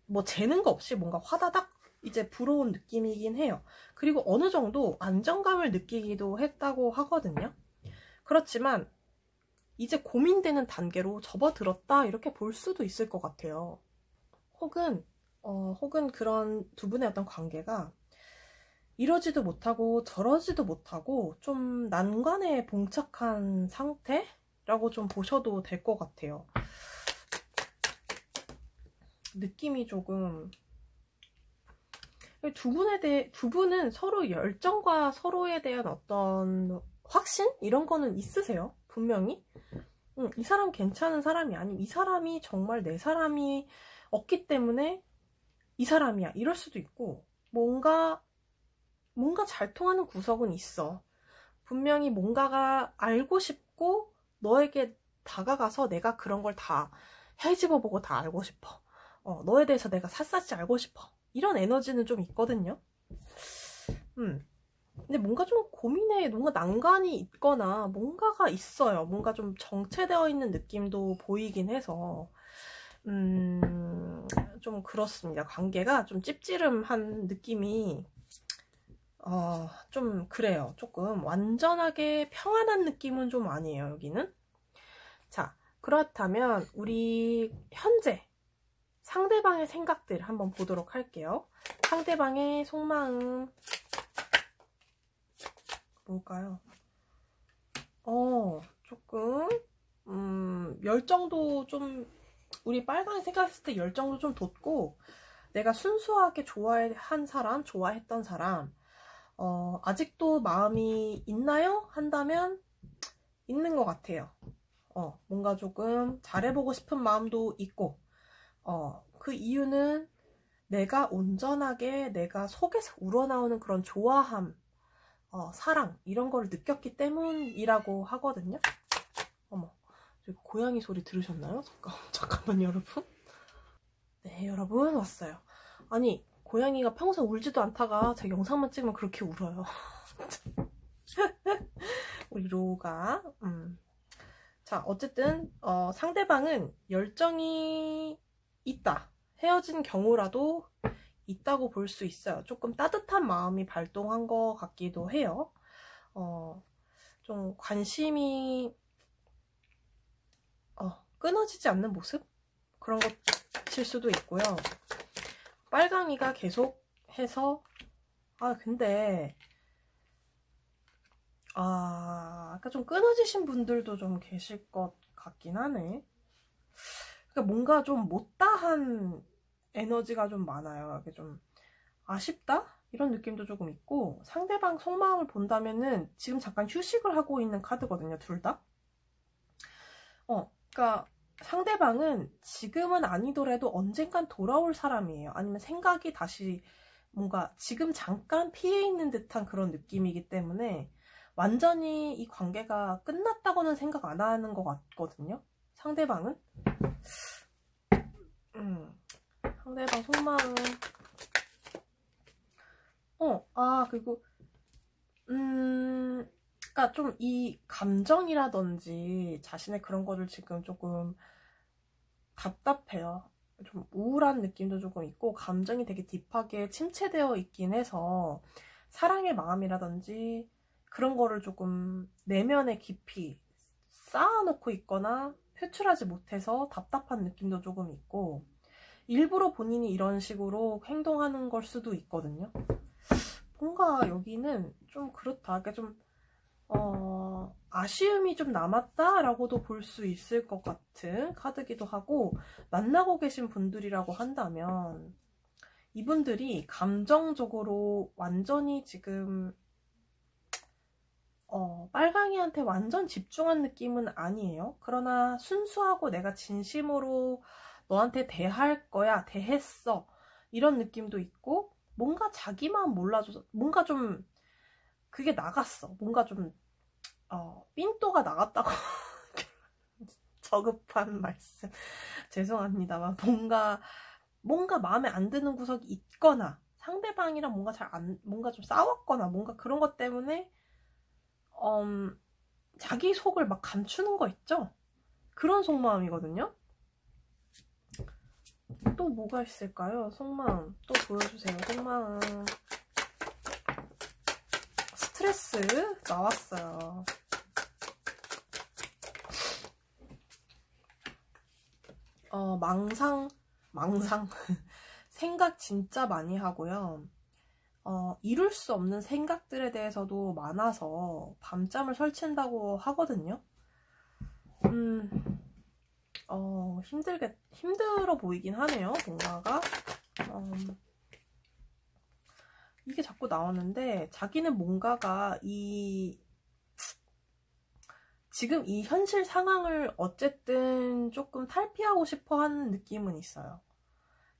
뭐 재는 거 없이 뭔가 화다닥 이제 불어온 느낌이긴 해요. 그리고 어느 정도 안정감을 느끼기도 했다고 하거든요. 그렇지만 이제 고민되는 단계로 접어들었다 이렇게 볼 수도 있을 것 같아요. 혹은 그런 두 분의 어떤 관계가 이러지도 못하고 저러지도 못하고 좀 난관에 봉착한 상태라고 좀 보셔도 될 것 같아요. 느낌이 조금 두 분은 서로 열정과 서로에 대한 어떤 확신? 이런 거는 있으세요. 분명히. 이 사람 괜찮은 사람이 아니면 이 사람이 정말 내 사람이 없기 때문에 이 사람이야. 이럴 수도 있고 뭔가 잘 통하는 구석은 있어. 분명히 뭔가가 알고 싶고 너에게 다가가서 내가 그런 걸 다 헤집어보고 다 알고 싶어. 너에 대해서 내가 샅샅이 알고 싶어. 이런 에너지는 좀 있거든요. 근데 뭔가 좀 고민에 뭔가 난관이 있거나 뭔가가 있어요. 뭔가 좀 정체되어 있는 느낌도 보이긴 해서 좀 그렇습니다. 관계가 좀 찝찝한 느낌이 좀 그래요. 조금 완전하게 평안한 느낌은 좀 아니에요, 여기는. 자, 그렇다면 우리 현재 상대방의 생각들 한번 보도록 할게요. 상대방의 속마음 뭘까요? 조금 열정도 좀 우리 빨강이 생각했을 때 열정도 좀 돋고 내가 순수하게 좋아한 사람, 좋아했던 사람 아직도 마음이 있나요? 한다면 있는 것 같아요. 뭔가 조금 잘해보고 싶은 마음도 있고 그 이유는 내가 온전하게 내가 속에서 우러나오는 그런 좋아함, 사랑 이런 거를 느꼈기 때문이라고 하거든요. 어머, 저기 고양이 소리 들으셨나요? 잠깐만 여러분. 네, 여러분 왔어요. 아니, 고양이가 평소 울지도 않다가 제 영상만 찍으면 그렇게 울어요. 우리 로우가. 자, 어쨌든 상대방은 열정이 있다. 헤어진 경우라도 있다고 볼 수 있어요. 조금 따뜻한 마음이 발동한 것 같기도 해요. 좀 관심이 끊어지지 않는 모습? 그런 것일 수도 있고요. 빨강이가 계속 해서 근데 아까 좀 끊어지신 분들도 좀 계실 것 같긴 하네. 그러니까 뭔가 좀 못다한 에너지가 좀 많아요. 이게 좀 아쉽다? 이런 느낌도 조금 있고 상대방 속마음을 본다면은 지금 잠깐 휴식을 하고 있는 카드거든요. 둘 다. 그러니까 상대방은 지금은 아니더라도 언젠간 돌아올 사람이에요. 아니면 생각이 다시 뭔가 지금 잠깐 피해 있는 듯한 그런 느낌이기 때문에 완전히 이 관계가 끝났다고는 생각 안 하는 것 같거든요. 상대방은. 상대방 속마음. 그리고 그러니까 좀 이 감정이라든지 자신의 그런 거를 지금 조금 답답해요. 좀 우울한 느낌도 조금 있고 감정이 되게 딥하게 침체되어 있긴 해서 사랑의 마음이라든지 그런 거를 조금 내면에 깊이 쌓아놓고 있거나 표출하지 못해서 답답한 느낌도 조금 있고 일부러 본인이 이런 식으로 행동하는 걸 수도 있거든요. 뭔가 여기는 좀 그렇다. 그러니까 좀 아쉬움이 좀 남았다라고도 볼 수 있을 것 같은 카드기도 하고 만나고 계신 분들이라고 한다면 이분들이 감정적으로 완전히 지금 빨강이한테 완전 집중한 느낌은 아니에요. 그러나 순수하고 내가 진심으로 너한테 대할 거야, 대했어 이런 느낌도 있고 뭔가 자기 마음 몰라줘서 뭔가 좀 그게 나갔어. 뭔가 좀 삔또가 나갔다고 저급한 말씀 죄송합니다만 뭔가 마음에 안 드는 구석이 있거나 상대방이랑 뭔가 좀 싸웠거나 뭔가 그런 것 때문에 자기 속을 막 감추는 거 있죠? 그런 속마음이거든요. 또 뭐가 있을까요? 속마음 또 보여주세요. 속마음 스트레스 나왔어요. 망상 생각 진짜 많이 하고요. 이룰 수 없는 생각들에 대해서도 많아서 밤잠을 설친다고 하거든요. 힘들어 보이긴 하네요. 뭔가가 이게 자꾸 나오는데 자기는 뭔가가 지금 이 현실 상황을 어쨌든 조금 탈피하고 싶어 하는 느낌은 있어요.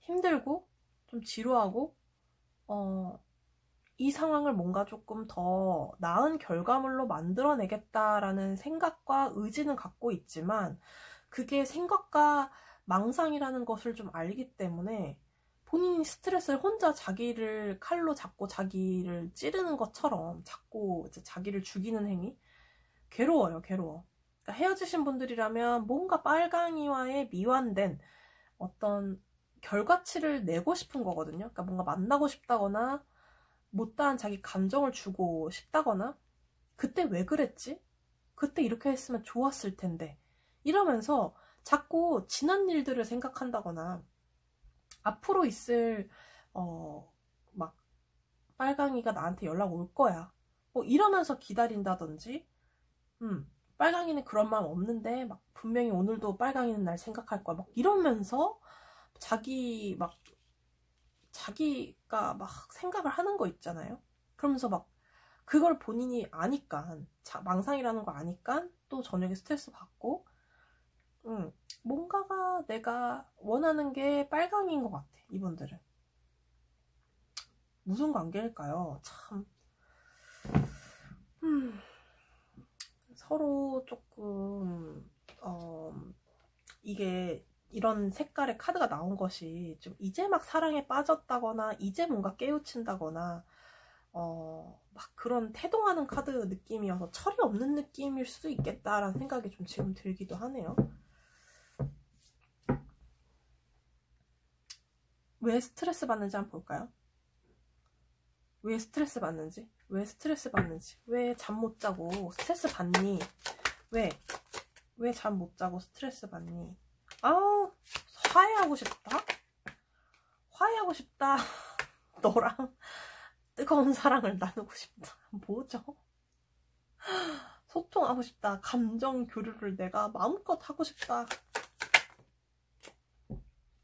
힘들고 좀 지루하고 이 상황을 뭔가 조금 더 나은 결과물로 만들어내겠다라는 생각과 의지는 갖고 있지만 그게 생각과 망상이라는 것을 좀 알기 때문에 본인이 스트레스를 혼자 자기를 칼로 잡고 자기를 찌르는 것처럼 자꾸 이제 자기를 죽이는 행위? 괴로워요, 괴로워. 그러니까 헤어지신 분들이라면 뭔가 빨강이와의 미완된 어떤 결과치를 내고 싶은 거거든요. 그러니까 뭔가 만나고 싶다거나 못다한 자기 감정을 주고 싶다거나 그때 왜 그랬지? 그때 이렇게 했으면 좋았을 텐데 이러면서 자꾸 지난 일들을 생각한다거나 앞으로 있을 막 빨강이가 나한테 연락 올 거야 뭐 이러면서 기다린다든지 빨강이는 그런 마음 없는데 막 분명히 오늘도 빨강이는 날 생각할 거야 막 이러면서 자기가 막 생각을 하는 거 있잖아요. 그러면서 막 그걸 본인이 아니까 망상이라는 거 아니까 또 저녁에 스트레스 받고 뭔가가 내가 원하는 게 빨강인 것 같아. 이분들은 무슨 관계일까요? 참 서로 조금 이게 이런 색깔의 카드가 나온 것이 좀 이제 막 사랑에 빠졌다거나 이제 뭔가 깨우친다거나 막 그런 태동하는 카드 느낌이어서 철이 없는 느낌일 수도 있겠다라는 생각이 좀 지금 들기도 하네요. 왜 스트레스 받는지 한번 볼까요? 왜 스트레스 받는지? 왜 스트레스 받는지? 왜 잠 못 자고 스트레스 받니? 왜 잠 못 자고 스트레스 받니? 아우, 화해하고 싶다? 화해하고 싶다. 너랑 뜨거운 사랑을 나누고 싶다. 뭐죠? 소통하고 싶다. 감정 교류를 내가 마음껏 하고 싶다.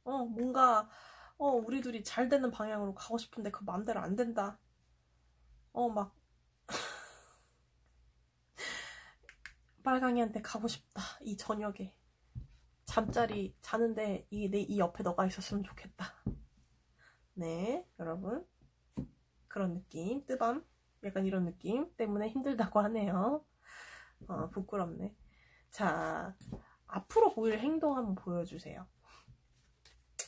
뭔가 우리 둘이 잘 되는 방향으로 가고 싶은데 그 마음대로 안 된다. 막 빨강이한테 가고 싶다. 이 저녁에 잠자리 자는데 이 옆에 너가 있었으면 좋겠다. 네, 여러분 그런 느낌, 뜨밤 약간 이런 느낌 때문에 힘들다고 하네요. 부끄럽네. 자, 앞으로 보일 행동 한번 보여주세요.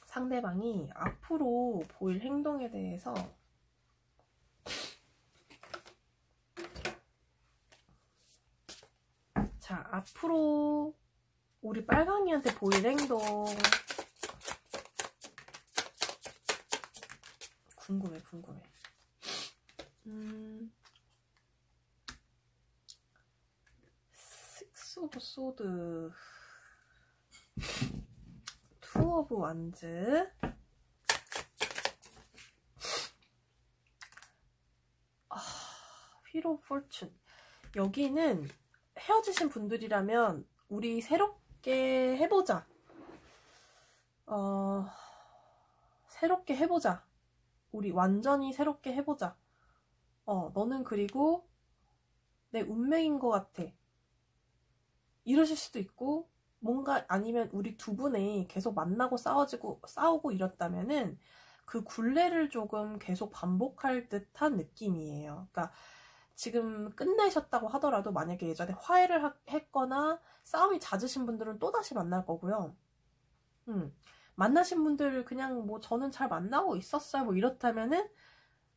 상대방이 앞으로 보일 행동에 대해서 자, 앞으로 우리 빨강이한테 보일 행동 궁금해. 식스 오브 소드, 투 오브 완즈, 휠 오브 포춘. 여기는 헤어지신 분들이라면 우리 새롭게 해보자. 새롭게 해보자. 우리 완전히 새롭게 해보자. 너는 그리고 내 운명인 것 같아. 이러실 수도 있고, 뭔가 아니면 우리 두 분이 계속 만나고 싸우고 이랬다면은 그 굴레를 조금 계속 반복할 듯한 느낌이에요. 그러니까 지금 끝내셨다고 하더라도 만약에 예전에 화해를 했거나 싸움이 잦으신 분들은 또다시 만날 거고요. 만나신 분들 그냥 뭐 저는 잘 만나고 있었어요 뭐 이렇다면은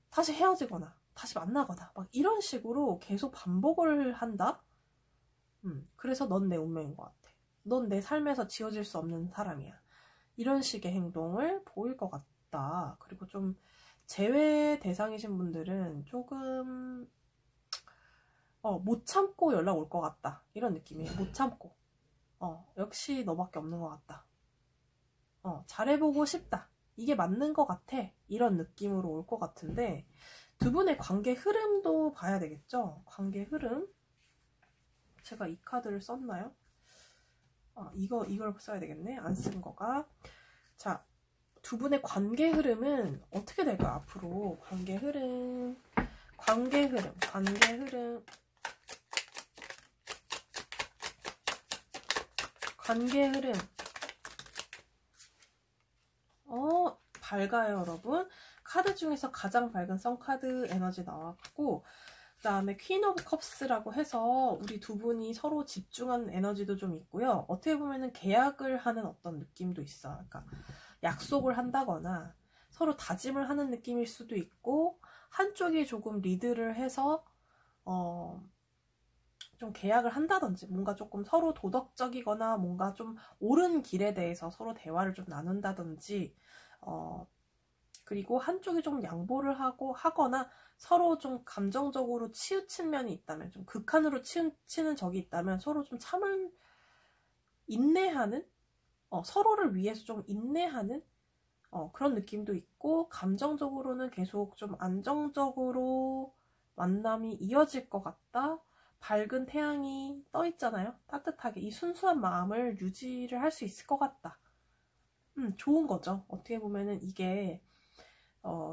다시 헤어지거나 다시 만나거나 막 이런 식으로 계속 반복을 한다. 그래서 넌 내 운명인 것 같아. 넌 내 삶에서 지워질 수 없는 사람이야. 이런 식의 행동을 보일 것 같다. 그리고 좀 제외 대상이신 분들은 조금 못 참고 연락 올 것 같다. 이런 느낌이에요. 못 참고. 역시 너밖에 없는 것 같다. 잘해보고 싶다. 이게 맞는 것 같아. 이런 느낌으로 올 것 같은데 두 분의 관계 흐름도 봐야 되겠죠? 관계 흐름. 제가 이 카드를 썼나요? 이걸 써야 되겠네. 안 쓴 거가. 자, 두 분의 관계 흐름은 어떻게 될까? 앞으로 관계 흐름. 밝아요, 여러분. 카드 중에서 가장 밝은 선카드 에너지 나왔고, 그 다음에 퀸 오브 컵스라고 해서 우리 두 분이 서로 집중한 에너지도 좀 있고요. 어떻게 보면은 계약을 하는 어떤 느낌도 있어. 그러니까 약속을 한다거나 서로 다짐을 하는 느낌일 수도 있고, 한쪽이 조금 리드를 해서 좀 계약을 한다든지, 뭔가 조금 서로 도덕적이거나 뭔가 좀 옳은 길에 대해서 서로 대화를 좀 나눈다든지, 그리고 한쪽이 좀 양보를 하거나 서로 좀 감정적으로 치우친 면이 있다면, 좀 극한으로 치우치는 적이 있다면 서로 좀 인내하는, 서로를 위해서 좀 인내하는 그런 느낌도 있고, 감정적으로는 계속 좀 안정적으로 만남이 이어질 것 같다. 밝은 태양이 떠 있잖아요. 따뜻하게 이 순수한 마음을 유지를 할 수 있을 것 같다. 좋은 거죠. 어떻게 보면은 이게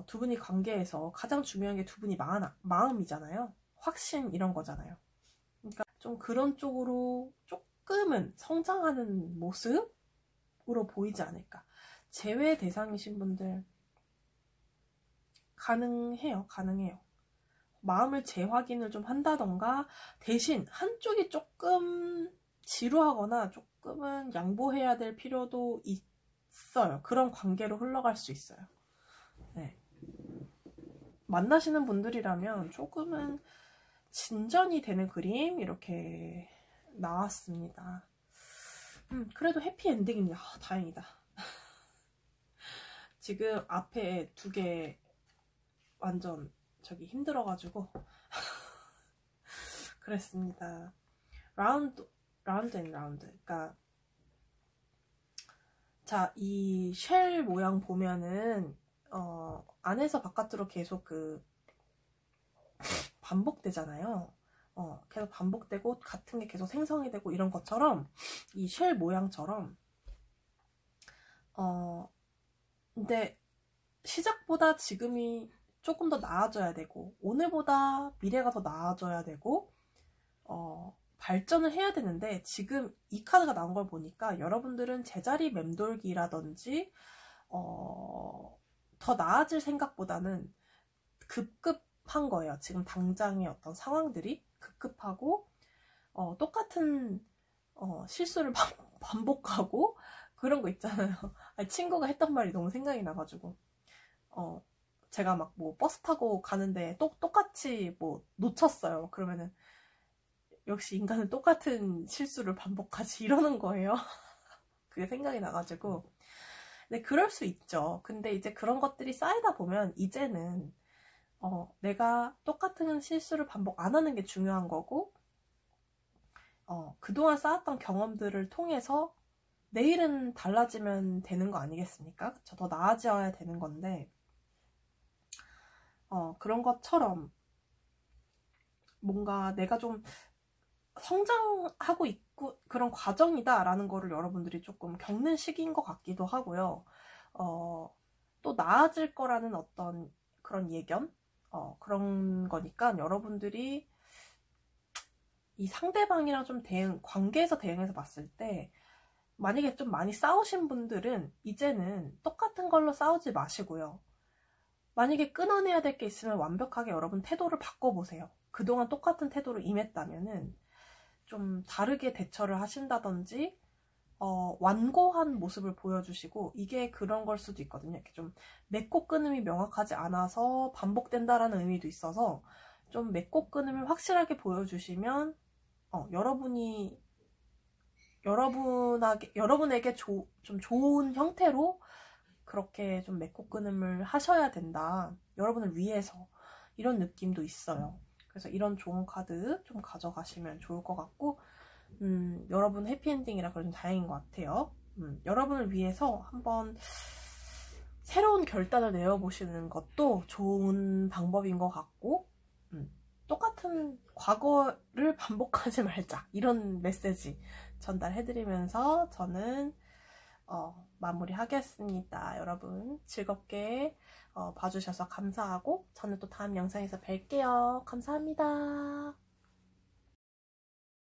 두 분이 관계에서 가장 중요한 게 두 분이 마음이잖아요. 확신 이런 거잖아요. 그러니까 좀 그런 쪽으로 조금은 성장하는 모습으로 보이지 않을까. 제외 대상이신 분들 가능해요. 마음을 재확인을 좀 한다던가, 대신 한쪽이 조금 지루하거나 조금은 양보해야 될 필요도 있어요. 그런 관계로 흘러갈 수 있어요. 네. 만나시는 분들이라면 조금은 진전이 되는 그림 이렇게 나왔습니다. 그래도 해피엔딩입니다. 다행이다. 지금 앞에 두 개 완전 저기 힘들어가지고 그랬습니다. 라운드 앤 라운드. 그러니까 자, 이 쉘 모양 보면은 안에서 바깥으로 계속 반복되잖아요. 계속 반복되고 같은 게 계속 생성이 되고 이런 것처럼, 이 쉘 모양처럼 근데 시작보다 지금이 조금 더 나아져야 되고, 오늘보다 미래가 더 나아져야 되고, 발전을 해야 되는데, 지금 이 카드가 나온 걸 보니까 여러분들은 제자리 맴돌기라든지 더 나아질 생각보다는 급급한 거예요. 지금 당장의 어떤 상황들이 급급하고 똑같은 실수를 반복하고 그런 거 있잖아요. 아니, 친구가 했던 말이 너무 생각이 나가지고 제가 막 뭐 버스 타고 가는데 똑같이 뭐 놓쳤어요. 그러면은 역시 인간은 똑같은 실수를 반복하지 이러는 거예요. 그게 생각이 나가지고. 근데 그럴 수 있죠. 근데 이제 그런 것들이 쌓이다 보면 이제는 내가 똑같은 실수를 반복 안 하는 게 중요한 거고, 그동안 쌓았던 경험들을 통해서 내일은 달라지면 되는 거 아니겠습니까? 그쵸? 더 나아져야 되는 건데, 그런 것처럼 뭔가 내가 좀 성장하고 있고 그런 과정이다라는 거를 여러분들이 조금 겪는 시기인 것 같기도 하고요. 또 나아질 거라는 어떤 그런 예견? 그런 거니까 여러분들이 이 상대방이랑 좀 관계에서 대응해서 봤을 때, 만약에 좀 많이 싸우신 분들은 이제는 똑같은 걸로 싸우지 마시고요. 만약에 끊어내야 될 게 있으면 완벽하게 여러분 태도를 바꿔보세요. 그동안 똑같은 태도로 임했다면은 좀 다르게 대처를 하신다든지, 완고한 모습을 보여주시고, 이게 그런 걸 수도 있거든요. 이렇게 좀 맺고 끊음이 명확하지 않아서 반복된다라는 의미도 있어서, 좀 맺고 끊음을 확실하게 보여주시면 여러분에게 좀 좋은 형태로 그렇게 좀 맺고 끊음을 하셔야 된다. 여러분을 위해서. 이런 느낌도 있어요. 그래서 이런 좋은 카드 좀 가져가시면 좋을 것 같고, 여러분 해피엔딩이라 그래서 다행인 것 같아요. 여러분을 위해서 한번 새로운 결단을 내어보시는 것도 좋은 방법인 것 같고, 똑같은 과거를 반복하지 말자. 이런 메시지 전달해드리면서 저는 마무리하겠습니다. 여러분 즐겁게 봐주셔서 감사하고, 저는 또 다음 영상에서 뵐게요. 감사합니다.